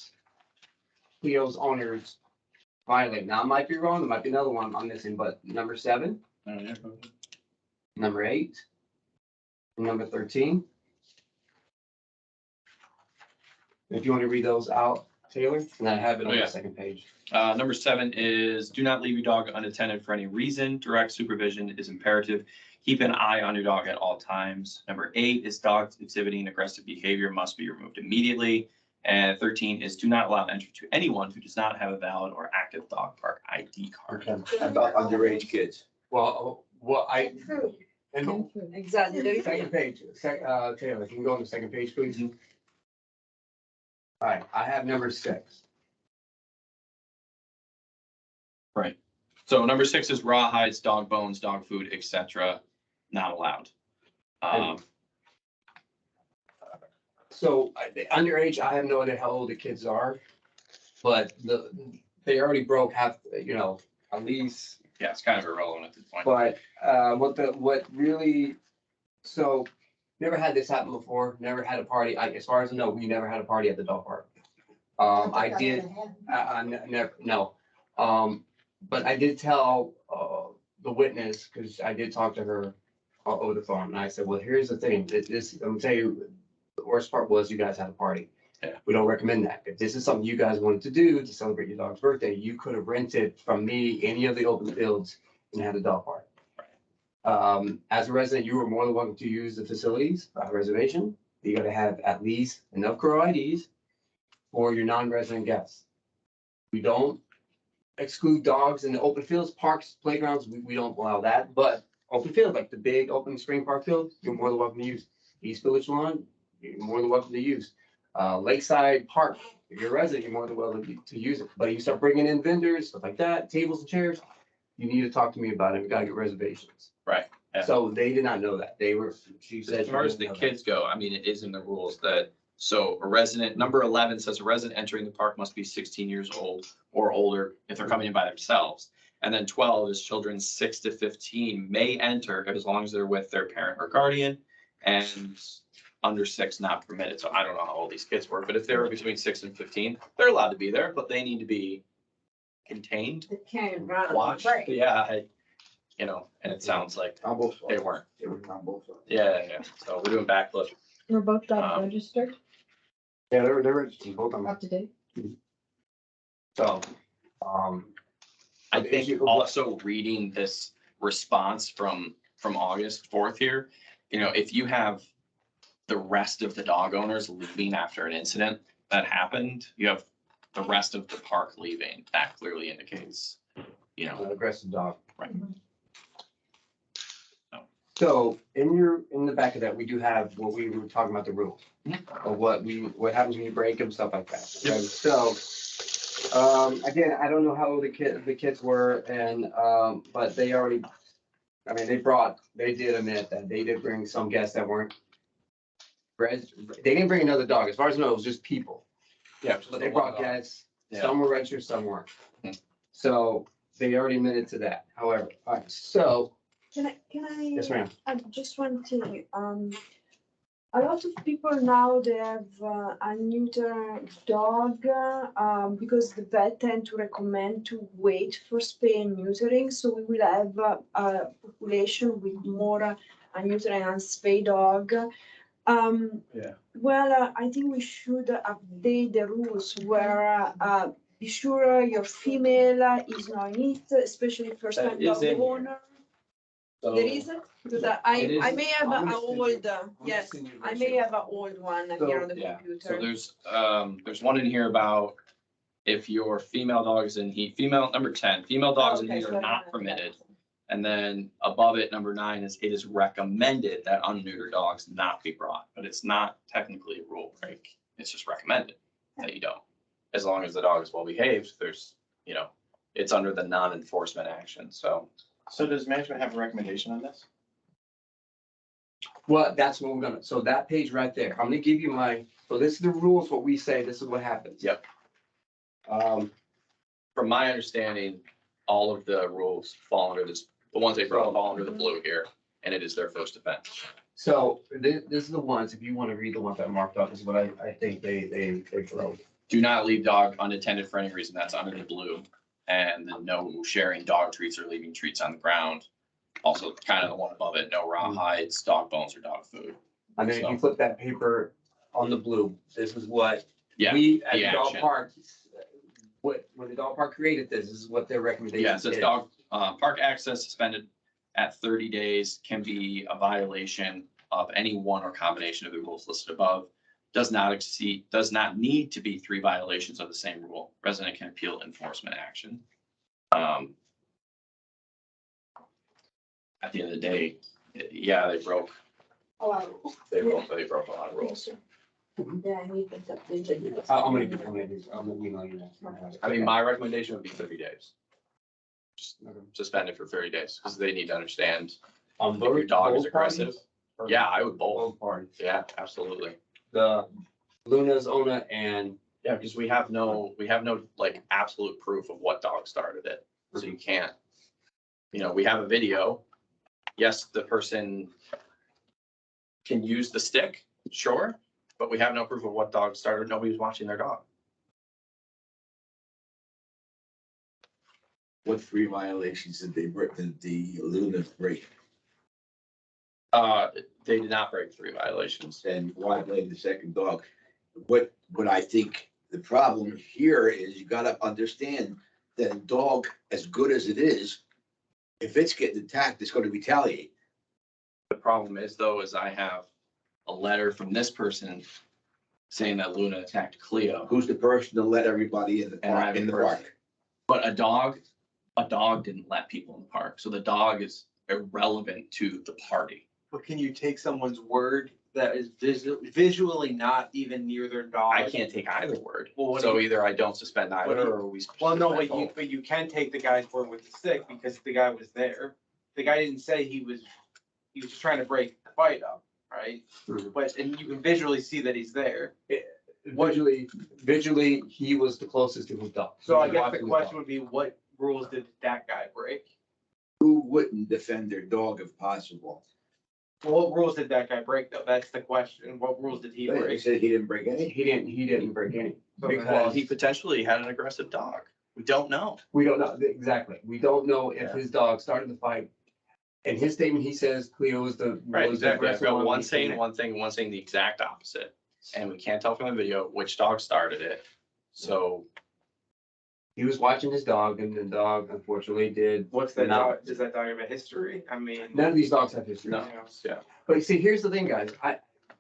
Cleo's owners violate. Now, I might be wrong, there might be another one I'm missing, but number 7, number 8, and number 13. If you want to read those out, Taylor, and I have it on Oh, yeah. the second page. Number 7 is do not leave your dog unattended for any reason. Direct supervision is imperative. Keep an eye on your dog at all times. Number 8 is dogs exhibiting aggressive behavior must be removed immediately. And 13 is do not allow entry to anyone who does not have a valid or active dog park ID card. Okay. About underage kids. Well, True. and Exactly. second page, Taylor, can you go on the second page, please? Mhm. All right, I have number 6. So number 6 is raw hides, dog bones, dog food, etc. Not allowed. So the underage, I have no idea how old the kids are, but they already broke half, at least. Yeah, it's kind of irrelevant at this point. But what really, so never had this happen before, never had a party. As far as I know, we never had a party at the dog park. I did, never, no. But I did tell the witness, because I did talk to her over the phone, and I said, well, here's the thing, I'm gonna tell you, the worst part was you guys had a party. Yeah. We don't recommend that. If this is something you guys wanted to do to celebrate your dog's birthday, you could have rented from me any of the open fields and had a dog park. As a resident, you were more than welcome to use the facilities by reservation. You gotta have at least enough Crow IDs for your non-resident guests. We don't exclude dogs in the open fields, parks, playgrounds. We don't allow that, but open field, like the big open spring park field, you're more than welcome to use. East Village Lawn, you're more than welcome to use. Lakeside Park, if you're a resident, you're more than welcome to use it. But you start bringing in vendors, stuff like that, tables and chairs, you need to talk to me about it. We gotta get reservations. Right. Yeah. So they did not know that. She said. As far as the kids go, I mean, it is in the rules that, so a resident, number 11 says a resident entering the park must be 16 years old or older if they're coming in by themselves. And then 12 is children 6 to 15 may enter as long as they're with their parent or guardian, and under 6 not permitted. So I don't know how old these kids were, but if they were between 6 and 15, they're allowed to be there, but they need to be contained, They can't run. watched. Right. Yeah, and it sounds like On both sides. they weren't. They were on both sides. Yeah. So we're doing backflip. Were both dogs Um, registered, Yeah, they're registered, both of them. up to date? So, I The think issue- also reading this response from August 4th here, if you have the rest of the dog owners leaving after an incident that happened, you have the rest of the park leaving. That clearly indicates, aggressive dog. Right. So in the back of that, we do have what we were talking about, the rules of what happens when you break them, stuff like that. Yep. And so, again, I don't know how old the kids were and, but they already, they did admit that they did bring some guests that weren't they didn't bring another dog. As far as I know, it was just people. Yeah. But they brought guests, Yeah. some were registered, some weren't. Mhm. So they already admitted to that. However, all right, so Can I? Yes, ma'am. Just one thing, a lot of people now, they have a neuter dog, because the vet tend to recommend to wait for spay and neutering, so we will have a population with more neuter and spay dog. Yeah. Well, I think we should update the rules where, be sure your female is not in it, especially first That time is dog in here. owner. So There is it? Because It I is. may have I'm a gonna send you- old, I'm gonna yes, send you a I may version. have an old one So, here on the Yeah, so computer. there's one in here about if your female dog is in heat, female, number 10, female dogs in Okay, heat so are I don't not have permitted. that. And then above it, number 9 is it is recommended that unneutered dogs not be brought, but it's not technically a rule break. It's just recommended that you don't. As long as the dog is well behaved, there's, it's under the non-enforcement action, so. So does management have a recommendation on this? Well, that's what we're gonna, so that page right there, I'm gonna give you so this is the rules, what we say, this is what happens. Yep. From my understanding, all of the rules fall under this, the ones they brought fall under the blue here, and it is their first offense. So this is the ones, if you want to read the ones that I marked up, this is what I think they wrote. Do not leave dog unattended for any reason. That's under the blue. And then no sharing dog treats or leaving treats on the ground. Also, kind of the one above it, no raw hides, dog bones, or dog food. And then if you flip that paper on the blue, this is what Yeah, we at the the dog action. park, when the dog park created this is what their recommendation Yeah, it is. says dog, park access suspended at 30 days can be a violation of any one or combination of the rules listed above. Does not need to be 3 violations of the same rule. Resident can appeal enforcement action. At the end of the day, yeah, they broke Oh, wow. a lot of rules. Yeah, I need that updated. I'm gonna email you that. I mean, my recommendation would be 30 days. Just suspend it for 30 days because they need to understand On if your dog is both parties? aggressive. Yeah, I would both. Both parties. Yeah, absolutely. The Luna's, Ona, and Yeah, because we have no like absolute proof of what dog started it. So you can't, we have a video. Yes, the person can use the stick, sure, but we have no proof of what dog started. Nobody's watching their dog. What 3 violations did the Luna break? They did not break 3 violations. And why blame the second dog? What I think the problem here is you gotta understand that a dog, as good as it is, if it's getting attacked, it's gonna retaliate. The problem is though, is I have a letter from this person saying that Luna attacked Cleo. Who's the person to let everybody in the And I park, have a in the person. park? But a dog didn't let people in the park. So the dog is irrelevant to the party. But can you take someone's word that is visually not even near their dog? I can't take either word. Well, what do So you- either I don't suspend what either do you- or we. Well, no, suspend but you, both. but you can take the guy's word with the stick because the guy was there. The guy didn't say he was just trying to break the fight up, right? Mhm. But, and you can visually see that he's there. visually, he was the closest to his dog. So I He was guess watching the his question dog. would be, what rules did that guy break? Who wouldn't defend their dog if possible? Well, what rules did that guy break though? That's the question. What rules did he They break? said he didn't break any. He didn't break any. So because- Well, he potentially had an aggressive dog. We don't know. We don't know, exactly. We don't know if Yeah. his dog started the fight. In his statement, he says Cleo was the. Right, was the exactly. I've aggressive got one. one He saying said one thing, and one saying the exact opposite. And we can't tell from the video which dog started it. So He was watching his dog and the dog unfortunately did. What's that No. dog? Does that dog have a history? I mean. None of these dogs have history. no, you know, yeah. But see, here's the thing, guys.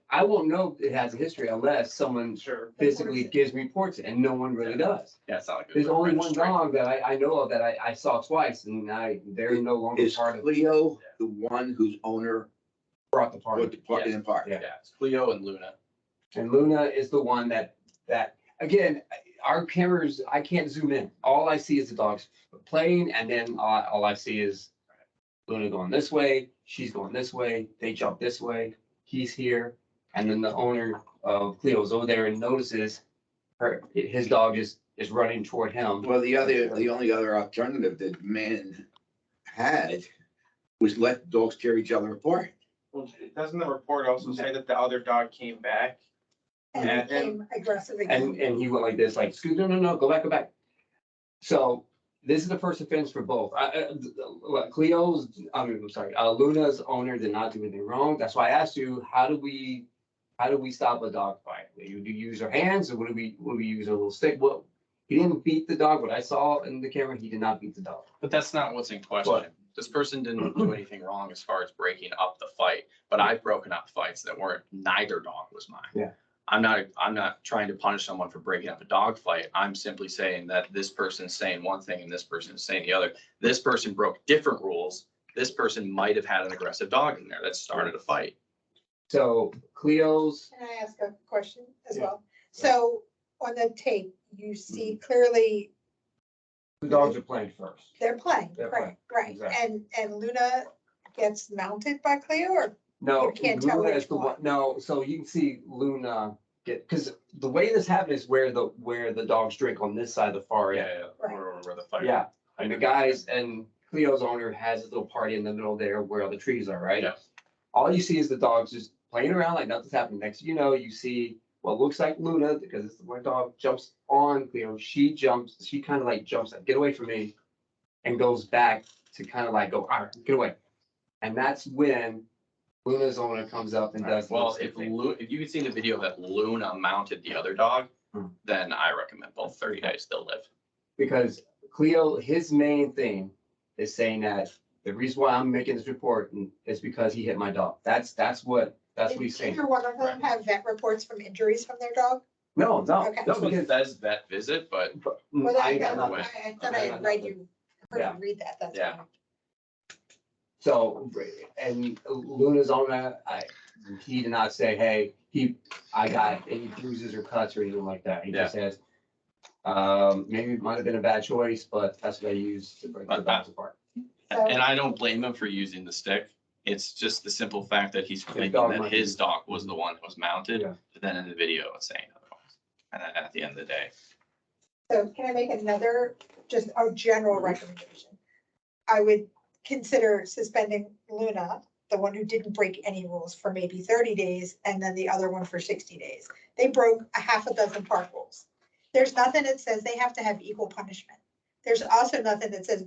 I won't know it has a history unless someone Sure. physically gives me reports and no one really does. Yeah, it's not like. it There's was a only one registry. dog that I know of that I saw twice and they're no longer Is part of, Cleo the one whose owner brought the brought party. the park in the park? Yeah. Yeah, it's Cleo and Luna. And Luna is the one that, again, our cameras, I can't zoom in. All I see is the dogs playing and then all I see is Luna going this way, she's going this way, they jump this way, he's here. And then the owner of Cleo's over there and notices his dog is running toward him. Well, the only other alternative that man had was let dogs tear each other apart. Well, doesn't the report also say that the other dog came back? And And- became aggressive again. And he went like this, like, Scoot, no, go back, go back. So this is the first offense for both. Cleo's, I'm sorry, Luna's owner did not do anything wrong. That's why I asked you, how do we stop a dog fight? Do you use our hands or would we use a little stick? Well, he didn't beat the dog. What I saw in the camera, he did not beat the dog. But that's not what's in question. What? This person didn't do anything wrong as far as breaking up the fight, but I've broken up fights that weren't, neither dog was mine. Yeah. I'm not trying to punish someone for breaking up a dog fight. I'm simply saying that this person's saying one thing and this person is saying the other. This person broke different rules. This person might have had an aggressive dog in there that started a fight. So Cleo's, Can I ask a question as Yeah. well? So on the tape, you see clearly the dogs are playing first. they're playing, They're right, right. exactly. And Luna gets mounted by Cleo or? No, You can't tell Luna which is the one. one, no, so you can see Luna get, because the way this happened is where the dogs drink on this side of the far end. Right. Where the fight. Yeah, and the guys, and Cleo's owner has a little party in the middle there where all the trees are, right? Yeah. All you see is the dogs just playing around like nothing's happening. Next thing you know, you see what looks like Luna, because it's the one dog jumps on Cleo. She kind of like jumps, like, get away from me, and goes back to kind of like go, all right, get away. And that's when Luna's owner comes up and does. the Well, stick thing. if you can see the video that Luna mounted the other dog, Hmm. then I recommend both 30 days they'll live. Because Cleo, his main thing is saying that the reason why I'm making this report is because he hit my dog. That's what he's saying. Did either one of them have vet reports from injuries from their dog? No, Okay. no, This was because Fez's vet visit, but Well, I there you got go. nothing. I thought I had read you, heard Yeah. you read that, that's Yeah. why. So, and Luna's owner, he did not say, hey, I got any bruises or cuts or anything like that. He just says, maybe it might have been a bad choice, but that's what I used to break the dogs apart. So- and I don't blame him for using the stick. It's just the simple fact that he's thinking dog that might his be- dog was the one who was mounted, Yeah. but then in the video it's saying otherwise. And then at the end of the day, So can I make another, just a general recommendation? I would consider suspending Luna, the one who didn't break any rules, for maybe 30 days, and then the other one for 60 days. They broke a half a dozen park rules. There's nothing that says they have to have equal punishment. There's also nothing that says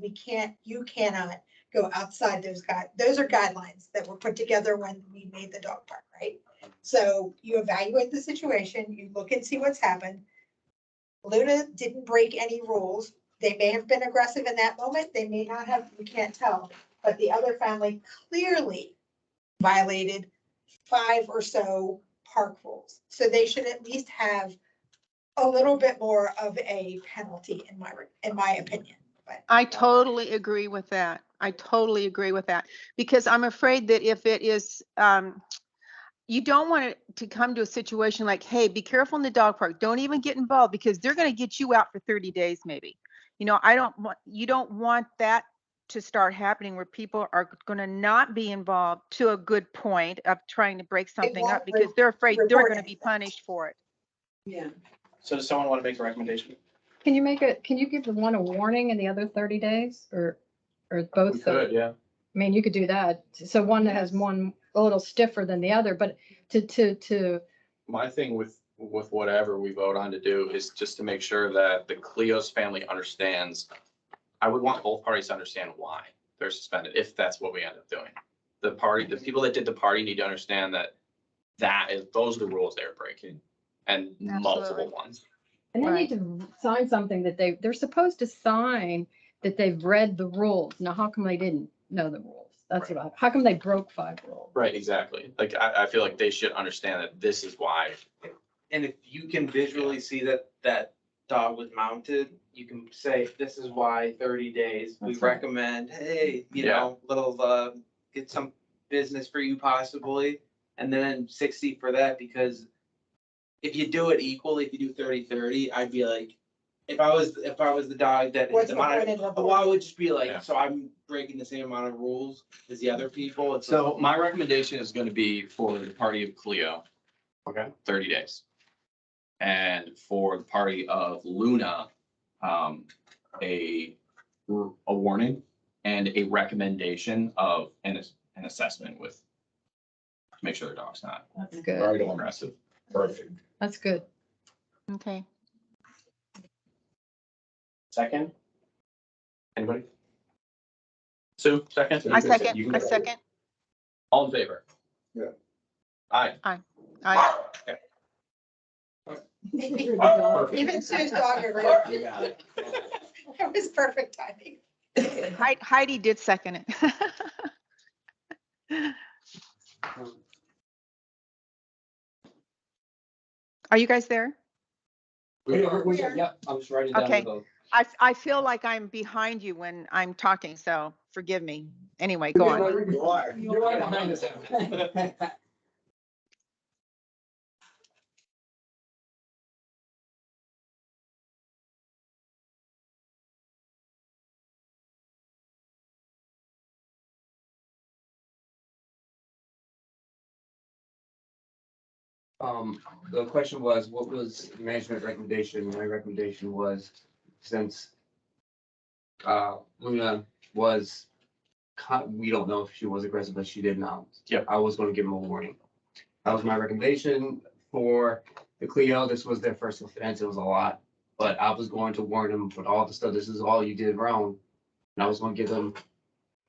you cannot go outside those are guidelines that were put together when we made the dog park, right? So you evaluate the situation, you look and see what's happened. Luna didn't break any rules. They may have been aggressive in that moment. They may not have, we can't tell. But the other family clearly violated 5 or so park rules. So they should at least have a little bit more of a penalty in my opinion. But I totally agree with that. I totally agree with that. Because I'm afraid that if it is, you don't want it to come to a situation like, hey, be careful in the dog park. Don't even get involved because they're going to get you out for 30 days maybe. You don't want that to start happening where people are going to not be involved to a good point of trying to break something up won't because they're afraid they're report going to be anything. punished for it. Yeah. So does someone want to make a recommendation? Can you give the one a warning and the other 30 days or both? we could, yeah. I mean, you could do that. So one that has one a little stiffer than the other, but to My thing with whatever we vote on to do is just to make sure that the Cleo's family understands. I would want both parties to understand why they're suspended, if that's what we end up doing. The people that did the party need to understand that those are the rules they're breaking and multiple Absolutely. ones. And they need to sign something that they're supposed to sign that they've read the rules. Now, how come they didn't know the rules? That's what how come they broke 5 rules? Right, exactly. Like, I feel like they should understand that this is why. And if you can visually see that dog was mounted, you can say, this is why 30 days, we That's right. recommend, hey, Yeah. little, get some business for you possibly. And then 60 for that, because if you do it equally, if you do 30-30, I'd be like, if I was the dog that hit What's the the point monitor, in the well, I would just be Yeah. like, so I'm breaking the same amount of rules as the other people. It's So my recommendation is going to be for the party of Cleo, Okay. 30 days. And for the party of Luna, a warning and a recommendation of an assessment with, to make sure their dog's not That's good. aggressive. Perfect. That's good. Okay. Second? Anybody? Sue, second? I second. All in favor? Yeah. Aye. I, Even Sue's dog agreed. You got it. It was perfect timing. Heidi did second it. Are you guys there? Yeah, I'm just writing down the Okay. vote. I feel like I'm behind you when I'm talking, so forgive me. Anyway, go on. You are. You're right behind us. The question was, what was management recommendation? My recommendation was, since Luna was, we don't know if she was aggressive, but she did not. Yep. I was gonna give him a warning. That was my recommendation for the Clio. This was their first offense. It was a lot, but I was going to warn them with all the stuff. This is all you did wrong. And I was gonna give them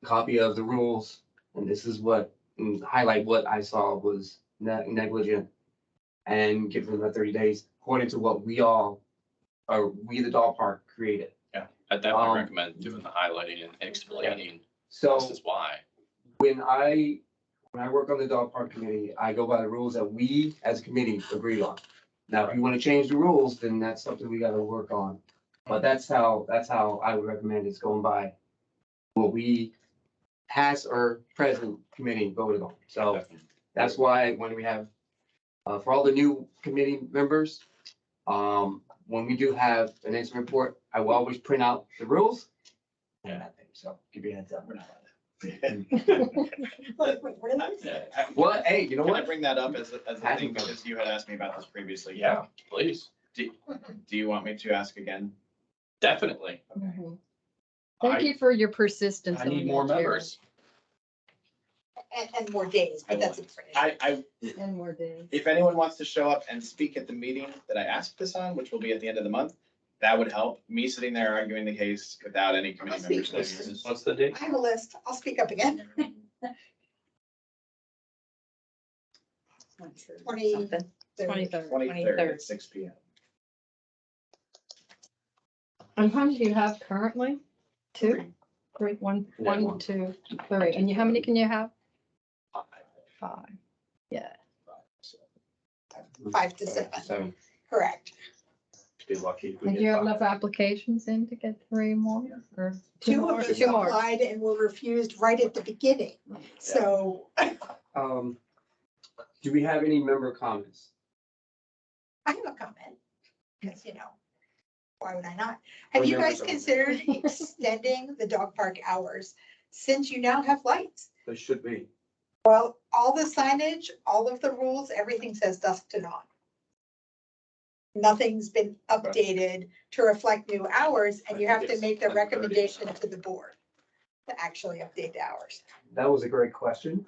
a copy of the rules, and this is what, and highlight what I saw was negligent, and give them the 30 days according to what we all, or we, the dog park, created. Yeah, I definitely recommend doing the highlighting and explaining So this is why. when I work on the dog park committee, I go by the rules that we as a committee agreed on. Now, if you want to change the rules, then that's something we gotta work on. But that's how I would recommend it's going by what we past or present committee voted on. So that's why when we have, for all the new committee members, when we do have an incident report, I will always print out the rules. And that thing, so give you a heads up. We're not Well, hey, you know Can I what? bring that up as a thing, because you had asked me about this previously? Yeah, please, Do you want me to ask again? definitely. Mhm. Thank I- you for your persistence. I on need more that, Jerry. members. And more days, but that's it. And more days. If anyone wants to show up and speak at the meeting that I asked this on, which will be at the end of the month, that would help. Me sitting there arguing the case without any committee I'll members. speak. there. What's the date? I have a list. I'll speak up again. 23rd. 23rd at 6 p.m. And how many do you have currently? Two? Three, one, Yeah, one, one. 2, 3. And how many can you have? 5. Yeah. 5 to 7, correct. Be lucky if we And get do you have five. enough applications in to get 3 more or 2 Two more? of them 2 more. applied and were refused right at the beginning. So Do we have any member comments? I have a comment, because, why would I not? Have Well, you you're guys the- considered extending the dog park hours since you now have lights? There should be. Well, all the signage, all of the rules, everything says dusk to dawn. Nothing's been updated to reflect new hours, and you have to make the recommendation to the board to actually update the hours. That was a great question.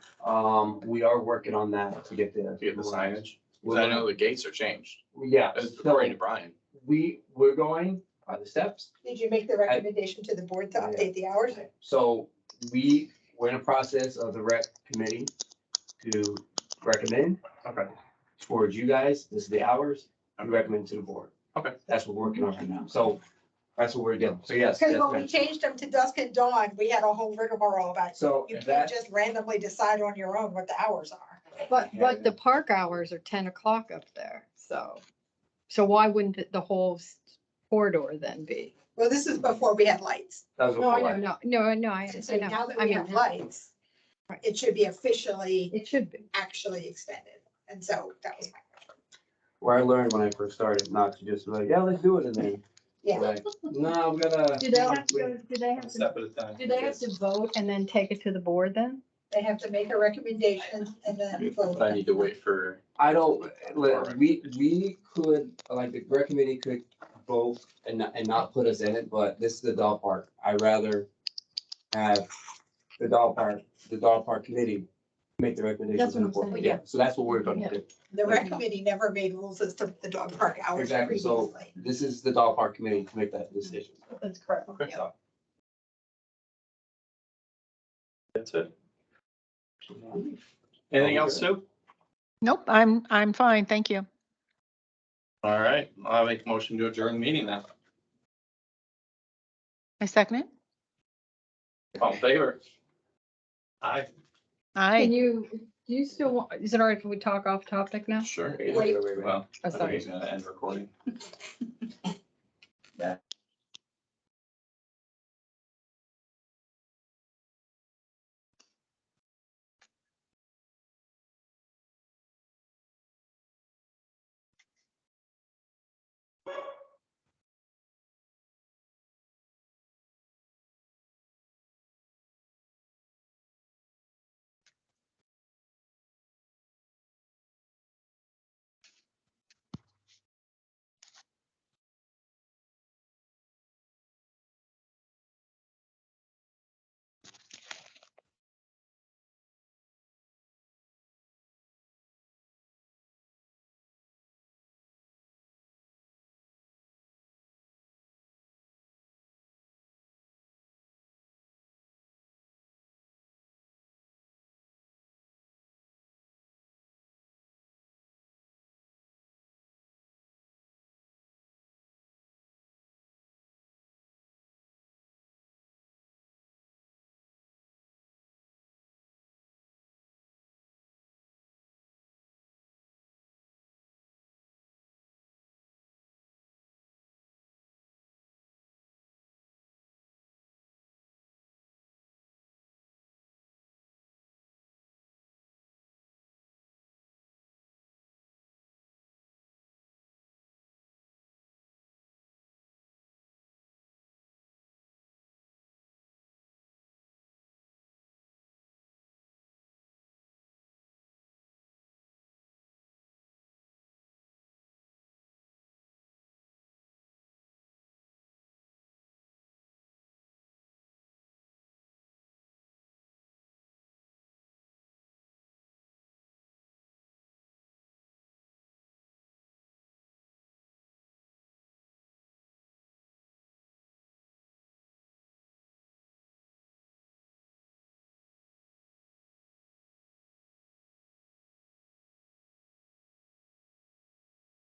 We are working on that to get the. Get the signage. 'Cause I know the gates are changed. Yeah, According to Brian. we're going by the steps. Did you make the recommendation to the board to update the hours? So we're in a process of the rec committee to recommend. Okay. Towards you guys, this is the hours, we recommend to the board. Okay. That's what we're working on right now. So that's what we're doing. So yes. Because yes, when we ma'am. changed them to dusk and dawn, we had a whole rigmarole about, So you can't that, just randomly decide on your own what the hours are. But the park hours are 10 o'clock up there, so why wouldn't the whole corridor then be? Well, this is before we had lights. that was No, I before. know, no, I And so now that I we mean, have lights, Right. it should be officially it should be. actually extended. And so that was my question. Where I learned when I first started, not to just be like, yeah, let's do it, and then, Yeah. like, no, we gotta. Do they have to, do they have to, Step at a time. do they have to vote and then take it to the board then? They have to make a recommendation and then vote. I need to wait for, I don't, we could, like, the rec committee could vote and not put us in it, but this is the dog park. I rather have the dog park committee make the recommendations. That's what to the I'm board. saying. Yeah, so that's what we're gonna Yeah. do. The rec committee never made rules as to the dog park hours Exactly, so previously. this is the dog park committee to make that decision. That's correct. Okay. So, That's it. Anything else, Sue? Nope, I'm fine, thank you. All right, I'll make a motion to adjourn the meeting then. I second it. All in favor? Aye. Aye. Can you, do you still want, is it all right if we talk off topic now? Sure. wait. Well, Oh, I think sorry. he's gonna end recording.